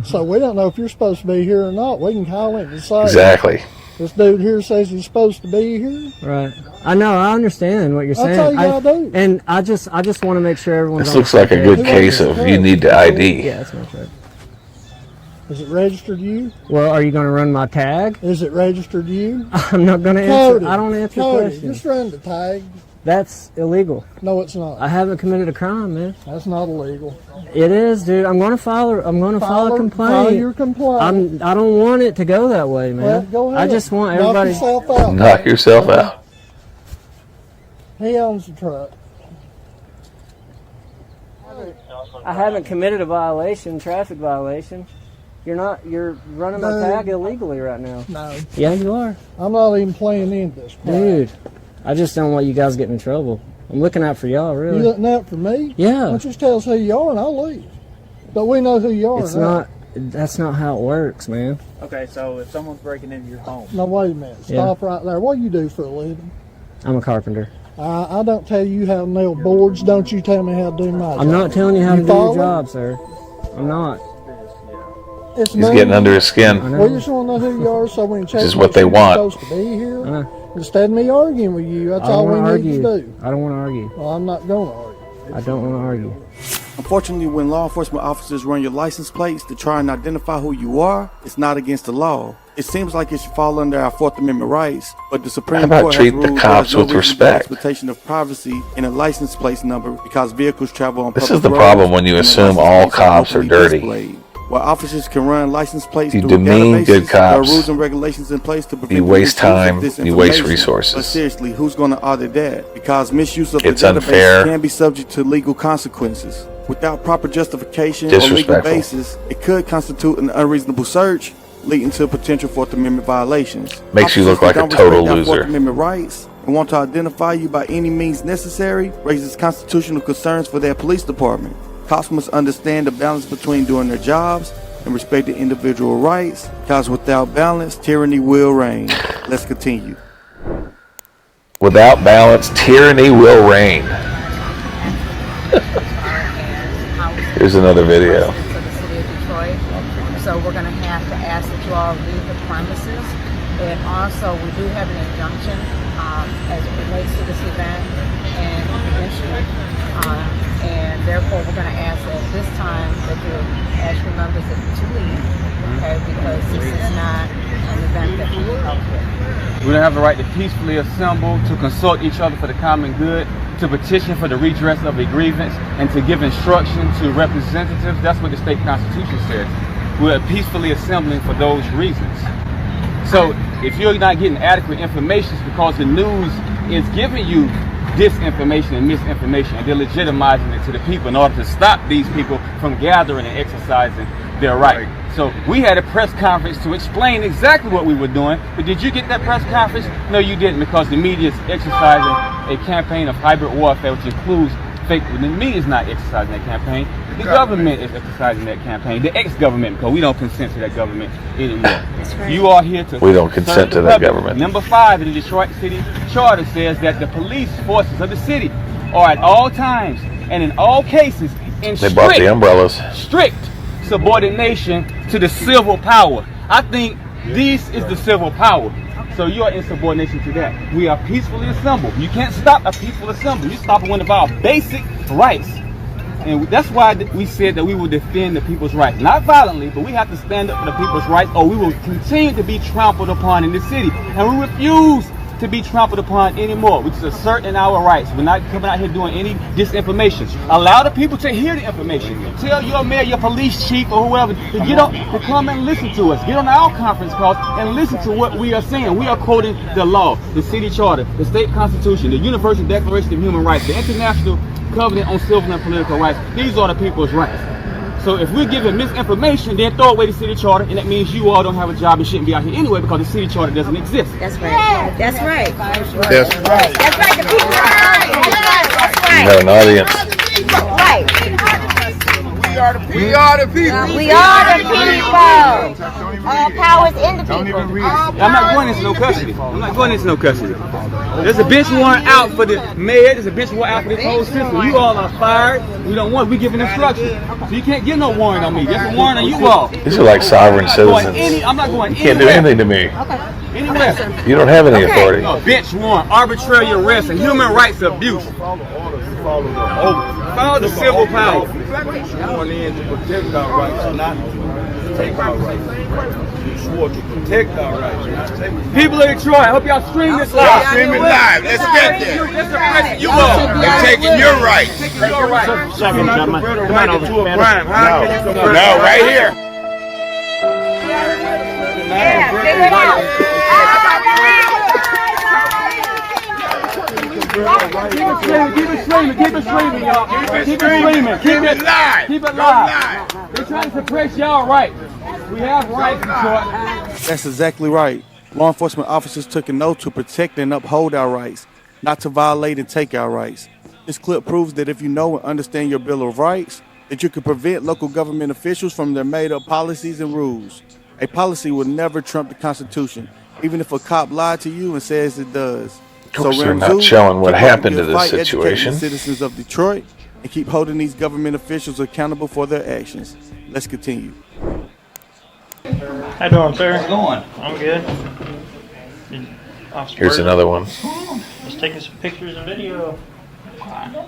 So we don't know if you're supposed to be here or not. We can call him and say, Exactly. this dude here says he's supposed to be here. Right. I know. I understand what you're saying. That's all you gotta do. And I just want to make sure everyone's. This on looks the like same a good page. case of you need to ID. Yeah, that's my truck. Is it registered to you? Well, are you going to run my tag? Is it registered to you? I'm not going to answer. I don't answer questions. Just run the tag. That's illegal. No, it's not. I haven't committed a crime, man. That's not illegal. It is, dude. I'm going to file a complaint. File your complaint. I don't want it to go that way, man. Well, go ahead. I just want everybody. Knock yourself out. Knock yourself out. He owns the truck. I haven't committed a traffic violation. You're running my tag illegally right now. No. Yeah, you are. I'm not even playing into this. Dude, I just don't want you guys getting in trouble. I'm looking out for y'all, really. You looking out for me? Yeah. Why don't you just tell us who you are and I'll leave. But we know who you are. That's not how it works, man. Okay, so if someone's breaking into your home. Now, wait a minute. Stop right there. What do you do for a living? I'm a carpenter. I don't tell you how to nail boards. Don't you tell me how to do my job. I'm not telling you how to do follow? your job, sir. I'm not. It's He's getting under his skin. We just want to know who you are so we can check. This is what they want. Supposed to be here. Instead of me arguing with you, that's all we need to do. I don't want to argue. Well, I'm not going to argue. I don't want to argue. Unfortunately, when law enforcement officers run your license plates to try and identify who you are, it's not against the law. It seems like it should fall under our Fourth Amendment rights, but the Supreme How about Court treat has the ruled cops there's no with reasonable respect? expectation of privacy in a license plate number because vehicles travel on This public is the roads problem when you and the assume license all plates cops are openly dirty. displayed. While officers can run license plates You through demean databases, good there are cops. rules and regulations in place to prevent You waste the misuse of time, this you waste information. resources. But seriously, who's going to audit that? Because misuse of It's the database unfair. can be subject to legal consequences. Without proper justification or legal Disrespectful. basis, it could constitute an unreasonable search, leading to potential Fourth Amendment violations. Makes you look Officers like that a don't total respect our Fourth loser. Amendment rights and want to identify you by any means necessary raises constitutional concerns for their police department. Cops must understand the balance between doing their jobs and respecting individual rights, because without balance, tyranny will reign. Let's continue. Without balance, tyranny will reign. Here's another video. To the city of Detroit. So we're going to have to ask that you all leave the premises. And also, we do have an injunction as it relates to this event and eventually. And therefore, we're going to ask at this time that you ask your members to leave, okay? Because this is not an event that we help with. We don't have the right to peacefully assemble, to consult each other for the common good, to petition for the redress of a grievance, and to give instruction to representatives. That's what the state constitution says. We're peacefully assembling for those reasons. So if you're not getting adequate information, it's because the news is giving you disinformation and misinformation, and they're legitimizing it to the people in order to stop these people from gathering and exercising their right. So we had a press conference to explain exactly what we were doing, but did you get that press conference? No, you didn't, because the media is exercising a campaign of hybrid warfare, which includes fake. The media is not exercising that campaign. The government is exercising that campaign. The ex-government, because we don't consent to that government anymore. That's right. You are here to. We don't consent to that government. Number 5 in the Detroit City Charter says that the police forces of the city are at all times and in all cases in They brought the umbrellas. strict subordination to the civil power. I think this is the civil power. So you are in subordination to that. We are peacefully assembled. You can't stop a peaceful assembly. You stop one of our basic rights. And that's why we said that we will defend the people's rights. Not violently, but we have to stand up for the people's rights or we will continue to be trampled upon in this city. And we refuse to be trampled upon anymore. We just asserting our rights. We're not coming out here doing any disinformation. Allow the people to hear the information. Tell your mayor, your police chief, or whoever to get on, to come and listen to us. Get on our conference calls and listen to what we are saying. We are quoting the law, the city charter, the state constitution, the Universal Declaration of Human Rights, the International Covenant on Civil and Political Rights. These are the people's rights. So if we're giving misinformation, then throw away the city charter, and that means you all don't have a job and shouldn't be out here anyway because the city charter doesn't exist. That's right. That's right. That's right. That's right. The people are right. That's right. You have an audience. Right. We are the people. We are the people. All powers in the people. I'm not going into no custody. I'm not going into no custody. There's a bench warrant out for the mayor. There's a bench warrant out for this whole system. You all are fired. We don't want. We giving instructions. So you can't get no warrant on me. There's a warrant on you all. These are like sovereign citizens. I'm not going You can't do anything to me. anywhere. You don't have any authority. A bench warrant, arbitrary arrest, and human rights abuse. Follow the civil power. Going in to protect our rights, not to take our rights. You swore to protect our rights, not take our rights. People of Detroit, I hope y'all stream this live. Stream it live. Let's get there. You all. They're taking your rights. Taking your rights. Second, gentlemen. Come on over to a crime. How can you convert No, right here. Yeah, figure it out. Keep it streaming, y'all. Keep it live. Keep it live. They're trying to suppress y'all rights. We have rights, Detroit. That's exactly right. Law enforcement officers took an oath to protect and uphold our rights, not to violate and take our rights. This clip proves that if you know and understand your Bill of Rights, that you can prevent local government officials from their made-up policies and rules. A policy will never trump the Constitution, even if a cop lied to you and says it does. Of course, they're not showing what happened to this situation. Citizens of Detroit and keep holding these government officials accountable for their actions. Let's continue. How you doing, sir? How's it going? I'm good. Here's another one. Just taking some pictures and video.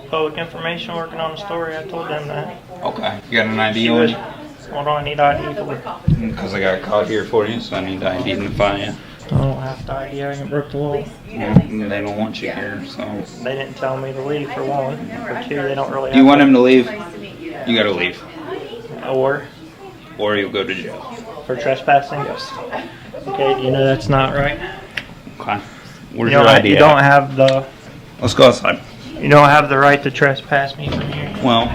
Public information, working on a story. I told them that. Okay. You got an ID on you? What do I need ID for? Because I got a card here for you, so I need ID to find you. I don't have to ID. I can broke the law. They don't want you here, so. They didn't tell me to leave, for one. For two, they don't really have Do you want him to leave? You gotta leave. Or you'll go to jail. For trespassing? Yes. Okay, you know that's not right. Okay. Where's your ID You don't have the... Let's go outside. You don't have the right to trespass me from here. Well,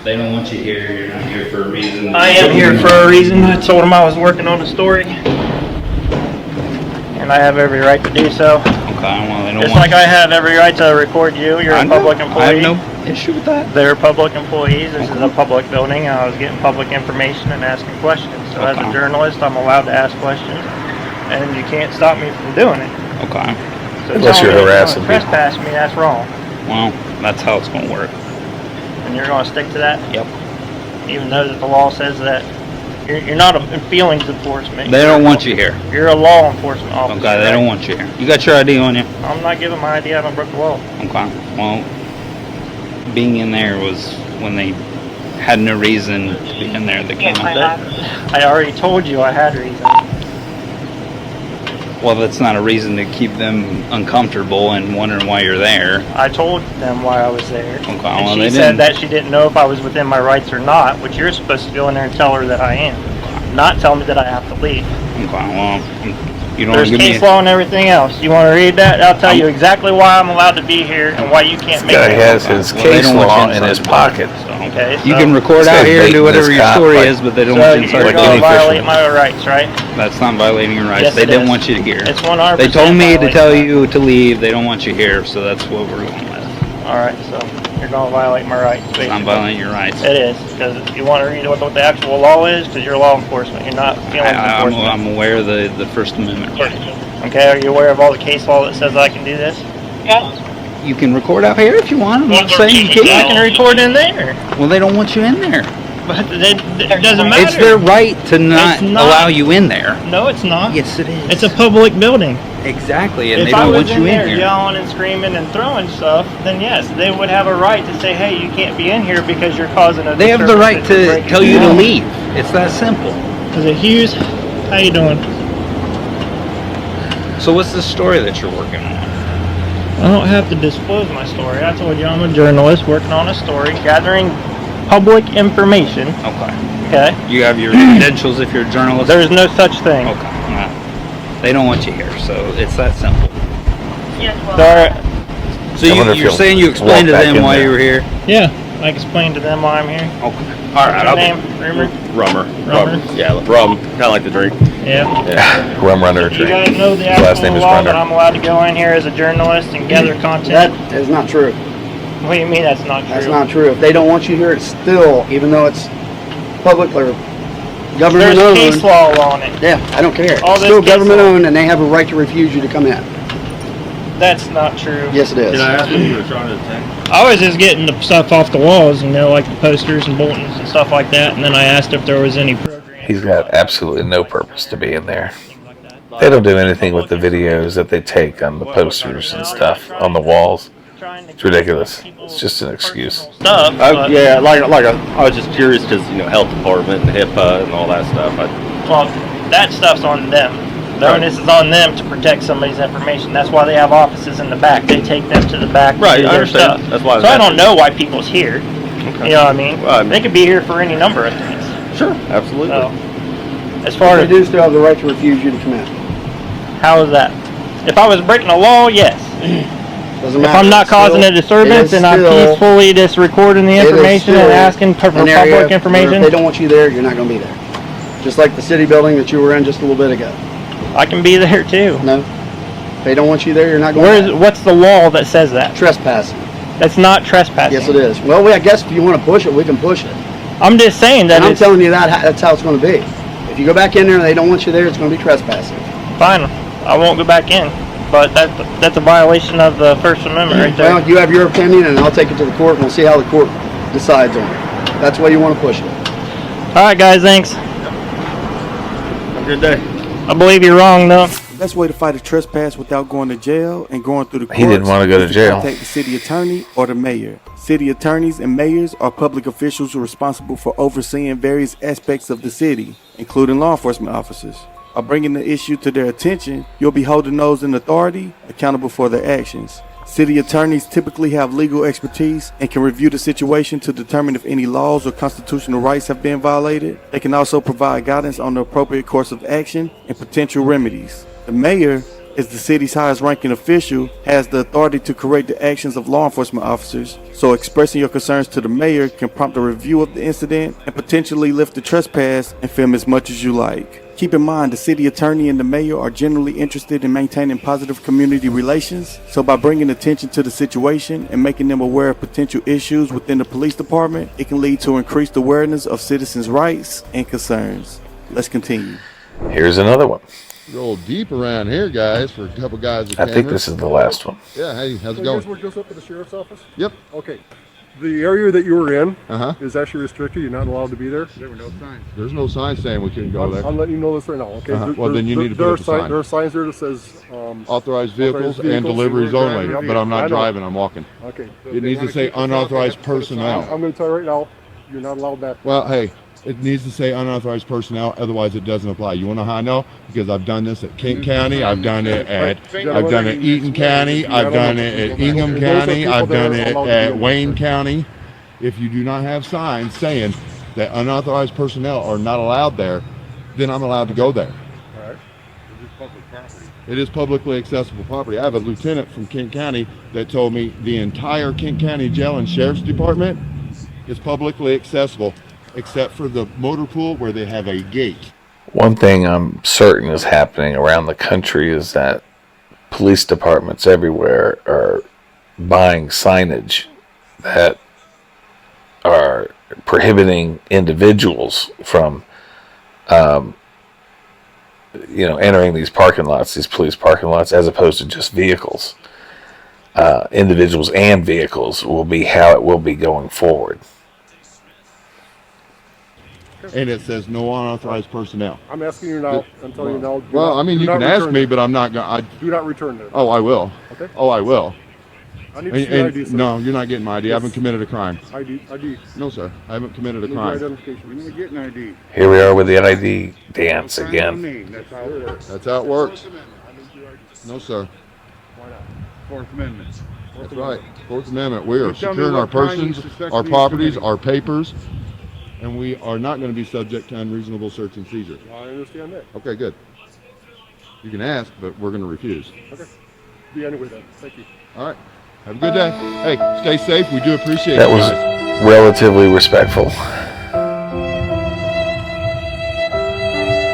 they don't want you here. You're not here for a reason. I am here for a reason. I told them I was working on a story. And I have every right to do so. Okay, well, they don't Just want like I have every right to record you. You're a public employee. I have no issue with that. They're public employees. This is a public building. I was getting public information and asking questions. So as a journalist, I'm allowed to ask questions. And you can't stop me from doing it. Okay. So unless you're harassing people. Trespass me, that's wrong. Well, that's how it's going to work. And you're going to stick to that? Yep. Even though that the law says that you're not a feelings enforcement. They don't want you here. You're a law enforcement officer. Okay, they don't want you here. You got your ID on you? I'm not giving my ID. I don't break the law. Okay. Well, being in there was when they had no reason to be in there. They came out. I already told you I had reason. Well, that's not a reason to keep them uncomfortable and wondering why you're there. I told them why I was there. Okay, And well, she they said didn't. that she didn't know if I was within my rights or not, which you're supposed to go in there and tell her that I am. Not tell me that I have to leave. Okay, well, you don't There's give me case law and everything else. You want to read that? I'll tell you exactly why I'm allowed to be here and why you can't This make guy me. has his case law in his pocket. Okay, You so- can record out here and do whatever your story is, but they don't So want you inside. you're going to violate my rights, right? That's not violating your rights. Yes, They it didn't is. want you here. It's 100% They told me to violating tell you to leave. They don't want you here, so that's what we're going with. All right, so you're going to violate my rights. Basically. I'm violating your rights. It is, because you want to read what the actual law is, because you're law enforcement. You're not feelings enforcement. I'm aware of the First Amendment right. Okay, are you aware of all the case law that says I can do this? Yeah. You can record out here if you want. I'm not saying you can't. I can record in there. Well, they don't want you in there. But it doesn't matter. It's their right to not allow you in there. No, it's not. Yes, it is. It's a public building. Exactly, and if they don't want you in there here. Yelling and screaming and throwing stuff, then yes, they would have a right to say, "Hey, you can't be in here because you're causing a." They have the right to tell you to leave. It's that simple. Is it Hughes? How you doing? So what's the story that you're working on? I don't have to disclose my story. I told you I'm a journalist working on a story, gathering public information. Okay. You have your credentials if you're a journalist? There's no such thing. Okay. No. They don't want you here, so it's that simple. So you're saying you explained to them why you were here? Yeah, I explained to them why I'm here. Okay. All right. What's your name? Rummer? Rummer. Yeah, rum. Kind of like the drink. Yeah. Rum runner. You guys know the Last name actual is law Runner. that I'm allowed to go in here as a journalist and gather content? That is not true. What do you mean that's not true? That's not true. If they don't want you here, it's still, even though it's public or government There's owned. case law on it. Yeah, I don't care. All It's this still case government law. owned, and they have a right to refuse you to come in. That's not true. Yes, it is. Can I ask what you were trying to attend? I was just getting the stuff off the walls, you know, like the posters and bulletins and stuff like that, and then I asked if there was any program. He's got absolutely no purpose to be in there. They don't do anything with the videos that they take on the posters and stuff on the walls. It's ridiculous. It's just an excuse. Stuff. Yeah, I was just curious because health department and HIPAA and all that stuff. Well, that stuff's on them. The onus is on them to protect somebody's information. That's why they have offices in the back. They take them to the back to Right, do I their understand. stuff. That's why I was So I asking. don't know why people's here. Okay. You know what I mean? Well, they could be here for any number of things. Sure, absolutely. So, as far They as do still have the right to refuse you to come in. how is that? If I was breaking a law, yes. Doesn't If matter. I'm not It's causing still- a disturbance it is and I'm still- peacefully just recording the it is information and still asking for an area public where information, If they don't want you there, you're not going to be there. Just like the city building that you were in just a little bit ago. I can be there too. No. If they don't want you there, you're not going to. What's the law that says that? Trespassing. That's not trespassing. Yes, it is. Well, I guess if you want to push it, we can push it. I'm just saying that And I'm it's telling you that's how it's going to be. If you go back in there and they don't want you there, it's going to be trespassing. fine. I won't go back in. But that's a violation of the First Amendment right there. Well, you have your opinion, and I'll take it to the court, and we'll see how the court decides on it. That's why you want to push it. All right, guys. Thanks. Have a good day. I believe you're wrong, though. The best way to fight a trespass without going to jail and going through the courts He didn't want to go to is jail. contact the city attorney or the mayor. City attorneys and mayors are public officials who are responsible for overseeing various aspects of the city, including law enforcement officers. By bringing the issue to their attention, you'll be holding those in authority accountable for their actions. City attorneys typically have legal expertise and can review the situation to determine if any laws or constitutional rights have been violated. They can also provide guidance on the appropriate course of action and potential remedies. The mayor, as the city's highest ranking official, has the authority to correct the actions of law enforcement officers, so expressing your concerns to the mayor can prompt a review of the incident and potentially lift the trespass and film as much as you like. Keep in mind, the city attorney and the mayor are generally interested in maintaining positive community relations, so by bringing attention to the situation and making them aware of potential issues within the police department, it can lead to increased awareness of citizens' rights and concerns. Let's continue. Here's another one. Roll deep around here, guys, for a couple guys. I think this is the last one. Yeah, hey, how's it You going? guys work just up at the sheriff's office? Yep. Okay. The area that you were in Uh-huh. is actually restricted. You're not allowed to be there. There were no signs. There's no sign saying we couldn't go there. I'm letting you know this right now. Okay. Uh-huh. Well, then you need to there put are up a sign. There are signs there that says authorized vehicles and deliveries only, but I'm not driving, I'm walking. Okay. It needs to say unauthorized personnel. I'm going to tell you right now, you're not allowed that. Well, hey, it needs to say unauthorized personnel, otherwise it doesn't apply. You want to know how I know? Because I've done this at Kent County, I've done it at Eaton County, I've done it at Ingham County, I've done it at Wayne County. If you do not have signs saying that unauthorized personnel are not allowed there, then I'm allowed to go there. All right. It is publicly accessible property. I have a lieutenant from Kent County that told me the entire Kent County Jail and Sheriff's Department is publicly accessible, except for the motor pool where they have a gate. One thing I'm certain is happening around the country is that police departments everywhere are buying signage that are prohibiting individuals from, entering these parking lots, these police parking lots, as opposed to just vehicles. Individuals and vehicles will be how it will be going forward. And it says no unauthorized personnel. I'm asking you now. I'm telling you now. Well, I mean, you can ask me, but I'm not going to. Do not return that. Oh, I will. Okay. Oh, I will. I need to see your ID, sir. No, you're not getting my ID. I haven't committed a crime. ID. No, sir. I haven't committed a Need crime. your identification. You need to get an ID. Here we are with the ID dance again. That's how it works. That's how it works. No, sir. Why not? Fourth Amendment. That's right. Fourth Amendment. We are Tell me securing what our crime you persons, suspect our me of properties, committing. our papers, and we are not going to be subject to unreasonable search and seizure. I understand that. Okay, good. You can ask, but we're going to refuse. Okay. Be anyway then. Thank you. All right. Have a good day. Hey, stay safe. We do appreciate That it. was guys. relatively respectful.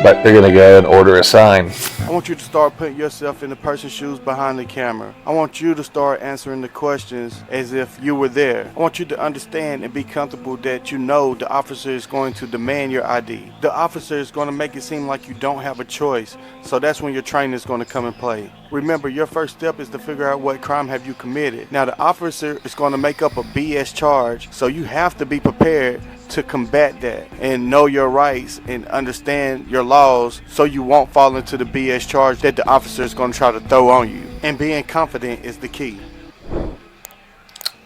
But they're going to go and order a sign. I want you to start putting yourself in the person's shoes behind the camera. I want you to start answering the questions as if you were there. I want you to understand and be comfortable that you know the officer is going to demand your ID. The officer is going to make it seem like you don't have a choice. So that's when your training is going to come in play. Remember, your first step is to figure out what crime have you committed. Now, the officer is going to make up a BS charge, so you have to be prepared to combat that and know your rights and understand your laws so you won't fall into the BS charge that the officer is going to try to throw on you. And being confident is the key.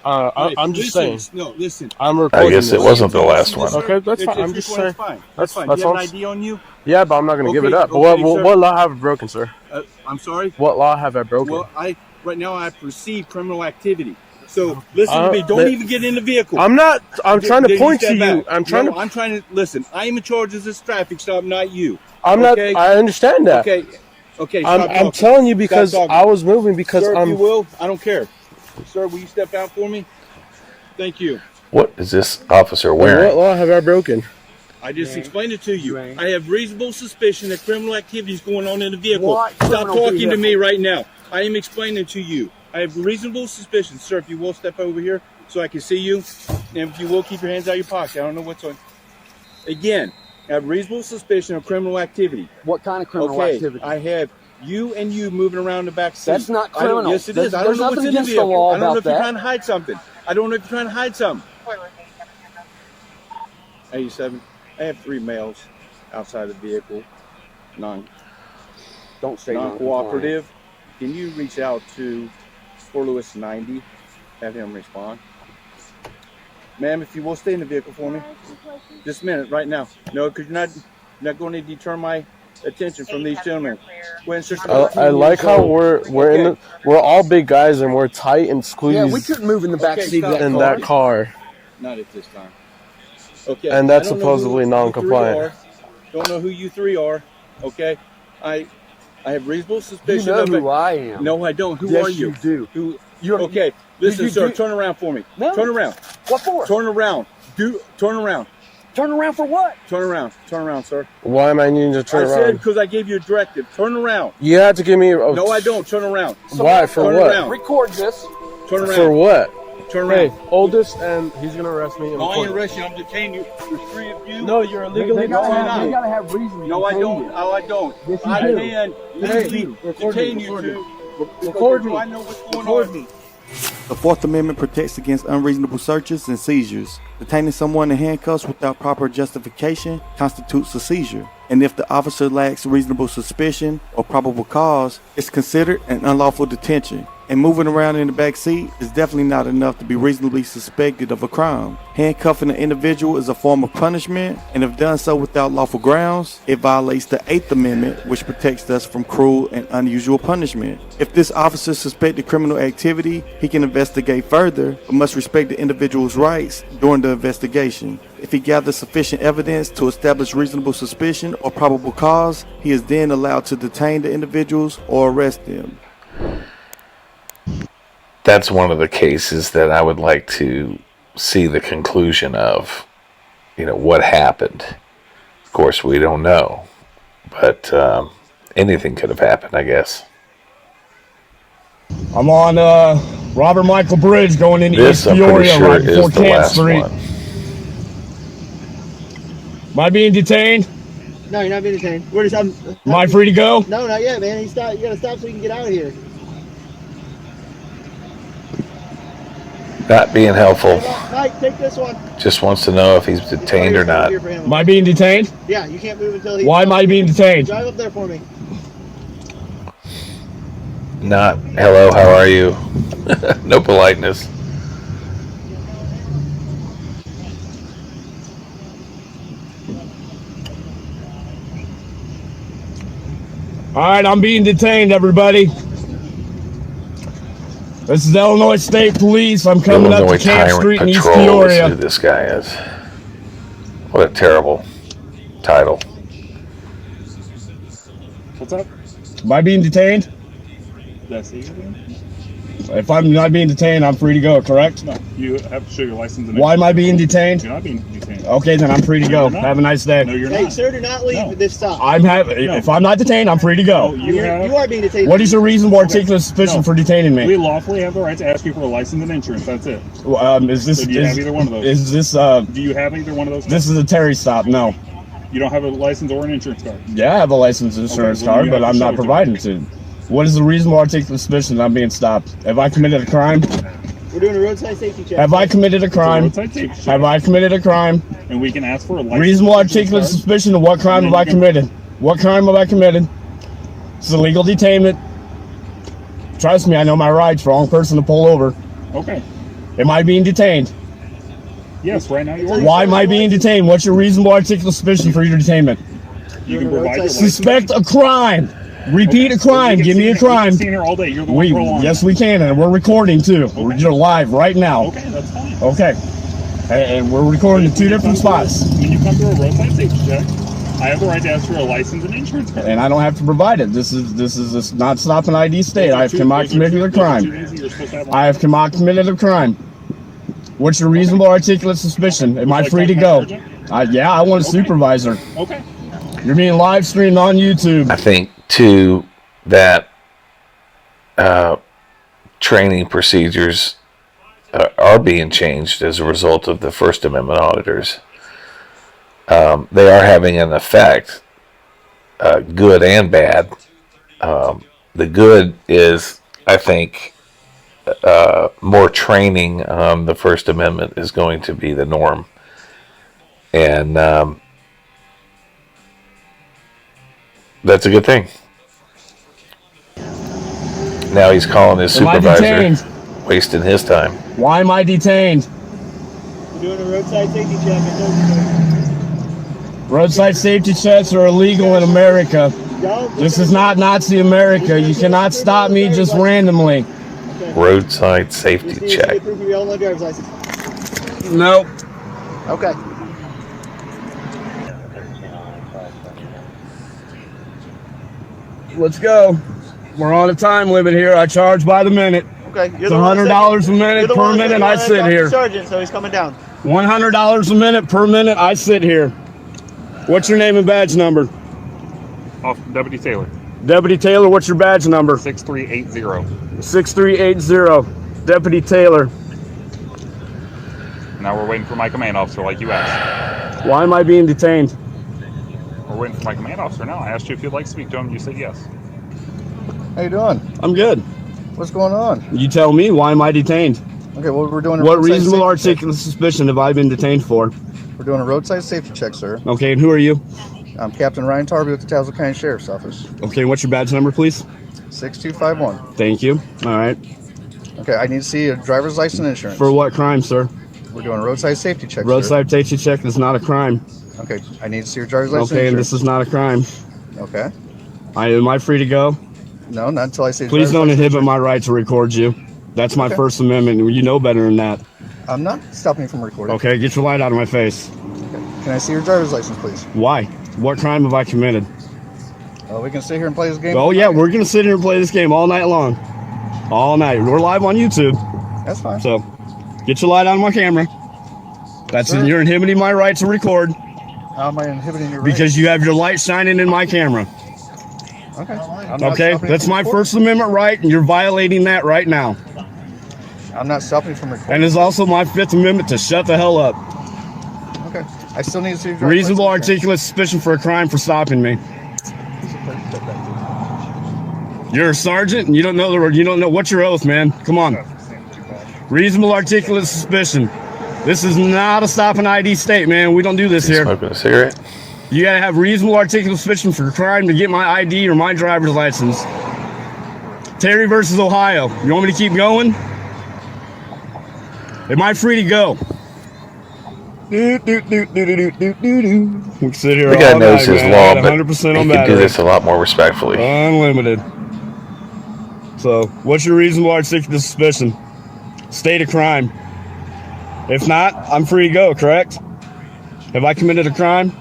I'm just saying. No, listen. I'm recording I guess it this. wasn't the last one. Okay, that's fine. I'm just saying. Fine. That's fine. fine. Do you have an ID on you? Yeah, but I'm not going to give it up. But okay, what law have I broken, sir? I'm sorry? What law have I broken? Well, right now I perceive criminal activity. So listen to me. Don't even get in the vehicle. I'm not. I'm trying to Then point to step you. back. I'm trying to. I'm trying to listen. I am in charge of this traffic stop, not you. I'm okay? not. I understand that. Okay. Okay. I'm telling you because I was moving because Sir, I'm. if you will. I don't care. Sir, will you step out for me? Thank you. What is this officer What wearing? law have I broken? I just explained it to you. I have reasonable suspicion that criminal activity is going on in the vehicle. Stop talking to me right now. I am explaining to you. I have reasonable suspicion. Sir, if you will step over here so I can see you. And if you will, keep your hands out of your pocket. I don't know what's on. Again, I have reasonable suspicion of criminal activity. What kind of criminal activity? I have you moving around the back seat. That's not criminal. Yes, it is. I don't There's know what's nothing in the against the vehicle. law I don't know about if you're that. trying to hide something. I don't know if you're trying to hide something. 87. I have 3 males outside the vehicle. Don't say non-cooperative. Can you reach out to Fort Lewis 90? Have him respond. Ma'am, if you will stay in the vehicle for me. Just a minute, right now. No, because you're not going to deter my attention from these gentlemen. I like how we're all big guys and we're tight and squeezed. Yeah, we couldn't move in the back seat of that car. Not at this time. Okay. And that's I don't know supposedly who non-compliant. you 3 are. Don't know who you 3 are. Okay. I have reasonable suspicion. You know of who it. I am. No, I don't. Who Yes, are you? You do. Okay. Listen, sir. Turn around for me. No. Turn around. What for? Turn around. Turn around. Turn around for what? Turn around. Turn around, sir. Why am I needing to turn I said around? because I gave you a directive. Turn around. You had to give me. No, I don't. Turn around. Why? For Turn what? Around. Record this. Turn around. For what? Turn around. Hey, oldest, and he's gonna arrest me. No, I ain't arrest you. I'm detaining you. There's 3 of you. No, you're illegally They gotta have reason. No, I don't. No, I don't. Yes, you I do. can legally detain you to. Record me. I know what's going on. The Fourth Amendment protects against unreasonable searches and seizures. Detaining someone in handcuffs without proper justification constitutes a seizure. And if the officer lacks reasonable suspicion or probable cause, it's considered an unlawful detention. And moving around in the back seat is definitely not enough to be reasonably suspected of a crime. Handcuffing an individual is a form of punishment, and if done so without lawful grounds, it violates the Eighth Amendment, which protects us from cruel and unusual punishment. If this officer suspected criminal activity, he can investigate further, but must respect the individual's rights during the investigation. If he gathers sufficient evidence to establish reasonable suspicion or probable cause, he is then allowed to detain the individuals or arrest them. That's one of the cases that I would like to see the conclusion of. What happened. Of course, we don't know, but anything could have happened, I guess. I'm on Robert Michael Bridge going into This, East I'm pretty Peoria sure, right before is the Camp last Street. one. Am I being detained? No, you're not being detained. We're just. Am I free to go? No, not yet, man. You gotta stop so you can get out of here. Not being helpful. Mike, take this one. Just wants to know if he's detained or not. Am I being detained? Yeah, you can't move until he. Why am I being detained? Drive up there for me. Not, hello, how are you? No politeness. All right, I'm being detained, everybody. This is Illinois State Police. I'm coming up to Camp Street in East Patrol. Let's see Peoria. who this guy is. What a terrible title. What's up? Am I being detained? That's easy. If I'm not being detained, I'm free to go, correct? No, you have to show your license. And Why am I being detained? You're not being detained. Okay, then I'm free to go. Have a nice day. No, you're Hey, not. sir, do not leave this stop. If I'm not detained, I'm free to go. You are being detained. What is your reasonable articulate suspicion for detaining me? We lawfully have the right to ask you for a license and insurance. That's it. Is this? So do you have either one of those? Is this? Do you have either one of those? This is a Terry stop. No. You don't have a license or an insurance card. Yeah, I have a license and insurance well, card, you but have to I'm show not it to providing to. What is the reasonable articulate suspicion that I'm being stopped? Have I committed a crime? We're doing a roadside safety check. Have I committed a crime? roadside safety check. Have I committed a crime? And we can ask for a license. Reasonable articulate suspicion of what crime have I committed? What crime have I committed? It's illegal detainment. Trust me, I know my rights. Wrong person to pull over. Okay. Am I being detained? Yes, right now you are. Why am I being detained? What's your reasonable articulate suspicion for your detainment? You can provide your license. Suspect a crime. Repeat a crime. Give me a crime. We've seen here all day. You're the one prolonging. Yes, we can, and we're recording too. You're live right now. Okay, that's fine. Okay, and we're recording in two different spots. When you come through a roadside safety check, I have the right to ask for a license and insurance card. And I don't have to provide it. This is not stop an ID state. I have committed a crime. I have committed a crime. What's your reasonable articulate suspicion? Am I free to go? Yeah, I want a supervisor. Okay. You're being live streamed on YouTube. I think, too, that training procedures are being changed as a result of the First Amendment auditors. They are having an effect, good and bad. The good is, I think, more training on the First Amendment is going to be the norm. And that's a good thing. Now he's calling his supervisor, wasting his time. Why am I detained? We're doing a roadside safety check. Roadside safety checks are illegal in America. This is not Nazi America. You cannot stop me just randomly. Roadside safety check. Proof of your Illinois driver's license. Nope. Okay. Let's go. We're on a time limit here. I charge by the minute. Okay. It's $100 a minute per minute. I sit here. Sergeant, so he's coming down. $100 a minute per minute. I sit here. What's your name and badge number? Deputy Taylor. Deputy Taylor, what's your badge number? 6380. 6380. Deputy Taylor. Now we're waiting for my command officer, like you asked. Why am I being detained? We're waiting for my command officer now. I asked you if you'd like to speak to him. You said yes. How you doing? I'm good. What's going on? You tell me. Why am I detained? Okay, well, we're doing a What roadside reasonable safety articulate suspicion have I been detained for? We're doing a roadside safety check, sir. Okay, and who are you? I'm Captain Ryan Tarby with the Tazewell County Sheriff's Office. Okay, what's your badge number, please? 6251. Thank you. All right. Okay, I need to see a driver's license and insurance. For what crime, sir? We're doing a roadside safety check, Roadside safety check is not a crime. sir. Okay, I need to see your driver's license Okay, and and insurance. this is not a crime. Okay. Am I free to go? No, not until I see Please don't inhibit my right to record you. That's my Okay. First Amendment. You know better than that. I'm not stopping you from recording. Okay, get your light out of my face. Can I see your driver's license, please? Why? What crime have I committed? We can sit here and play this game. Oh, yeah, we're going to sit here and play this game all night long. All night. We're live on YouTube. That's fine. So, get your light out of my camera. That's Sir? You're inhibiting my right to record How am I inhibiting your right? because you have your light shining in my camera. Okay. I'm not Okay, stopping you that's from my recording. First Amendment right, and you're violating that right now. I'm not stopping you from recording. And it's also my Fifth Amendment to shut the hell up. Okay. I still need to see your driver's Reasonable license. articulate suspicion for a crime for stopping me. You're a sergeant and you don't know what's your oath, man. Come on. Reasonable articulate suspicion. This is not a stop and ID state, man. We don't do this here. Smoking a cigarette? You gotta have reasonable articulate suspicion for a crime to get my ID or my driver's license. Terry versus Ohio. You want me to keep going? Am I free to go? We can sit here The guy all knows night, his man. law, I got but 100% he on can battery. do this a lot more respectfully. Unlimited. So, what's your reasonable articulate suspicion? State of crime. If not, I'm free to go, correct? Have I committed a crime?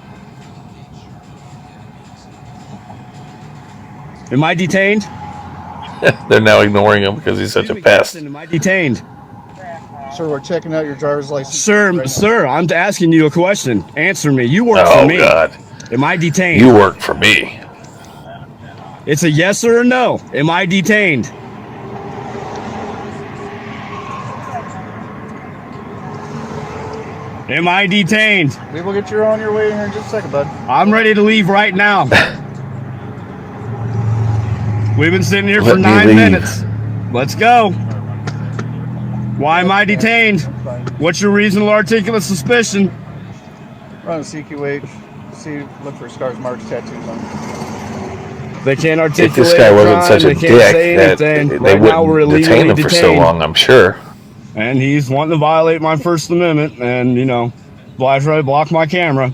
Am I detained? They're now ignoring him because he's such a pest. Am I detained? Sir, we're checking out your driver's license. Sir, I'm asking you a question. Answer me. You work for Oh, me. God. Am I detained? You work for me. It's a yes or a no. Am I detained? Am I detained? We will get you on your way here in just a second, bud. I'm ready to leave right now. We've been sitting here for Let me 9 leave. minutes. Let's go. Why am I detained? What's your reasonable articulate suspicion? Run a CQH. Look for scars, marks, tattoos on. They can't If articulate this guy a wasn't crime, such a they can't dick, say that anything. they Right now we're wouldn't detain illegally him for so detained. long, I'm sure. And he's wanting to violate my First Amendment and, try to block my camera.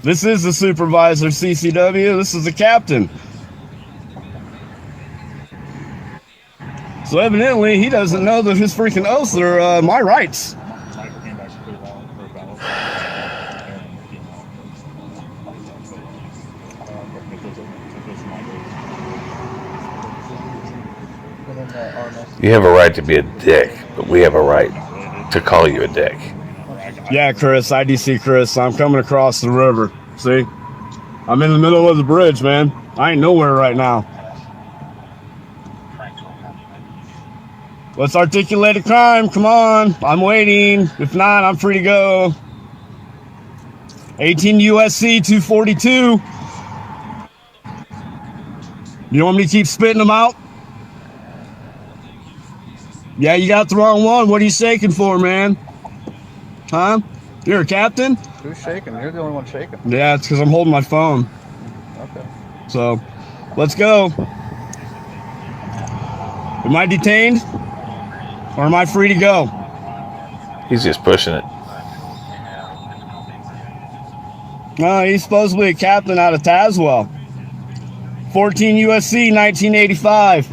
This is the supervisor, CCW. This is the captain. So evidently, he doesn't know that his freaking oaths are my rights. You have a right to be a dick, but we have a right to call you a dick. Yeah, Chris, IDC Chris, I'm coming across the river. See? I'm in the middle of the bridge, man. I ain't nowhere right now. Let's articulate a crime. Come on. I'm waiting. If not, I'm free to go. 18 USC 242. You want me to keep spitting them out? Yeah, you got the wrong one. What are you shaking for, man? Huh? You're a captain? Who's shaking? You're the only one shaking. Yeah, it's because I'm holding my phone. Okay. So, let's go. Am I detained? Or am I free to go? He's just pushing it. No, he's supposedly a captain out of Tazewell. 14 USC 1985.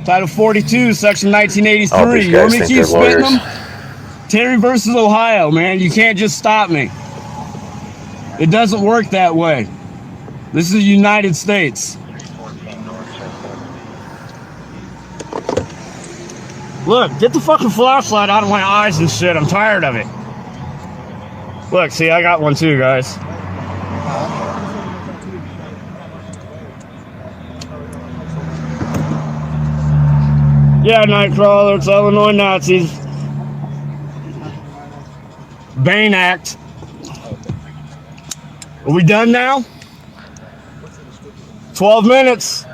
Title 42, Section 1983. All these You want guys me to think keep they're spitting lawyers. them? Terry versus Ohio, man. You can't just stop me. It doesn't work that way. This is the United States. Look, get the fucking flashlight out of my eyes and shit. I'm tired of it. Look, see, I got one too, guys. Yeah, Nightcrawler, it's Illinois Nazis. Bain Act. Are we done now? 12 minutes.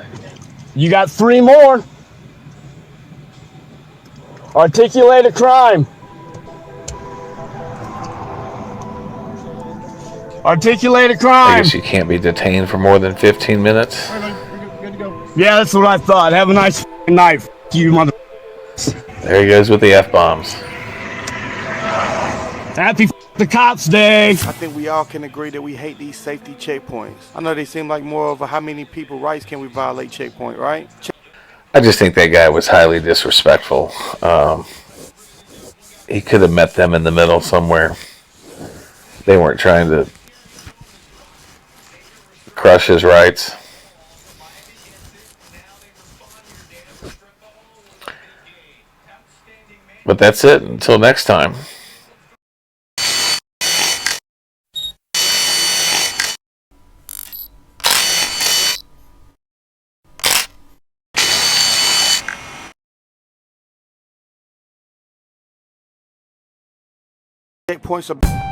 You got 3 more. Articulate a crime. Articulate a I crime. guess you can't be detained for more than 15 minutes. Yeah, that's what I thought. Have a nice night, you mother. There he goes with the F-bombs. Happy the Cops Day. I think we all can agree that we hate these safety checkpoints. I know they seem like more of a how many people rights can we violate checkpoint, right? I just think that guy was highly disrespectful. He could have met them in the middle somewhere. They weren't trying to crush his rights. But that's it. Until next time. Checkpoints are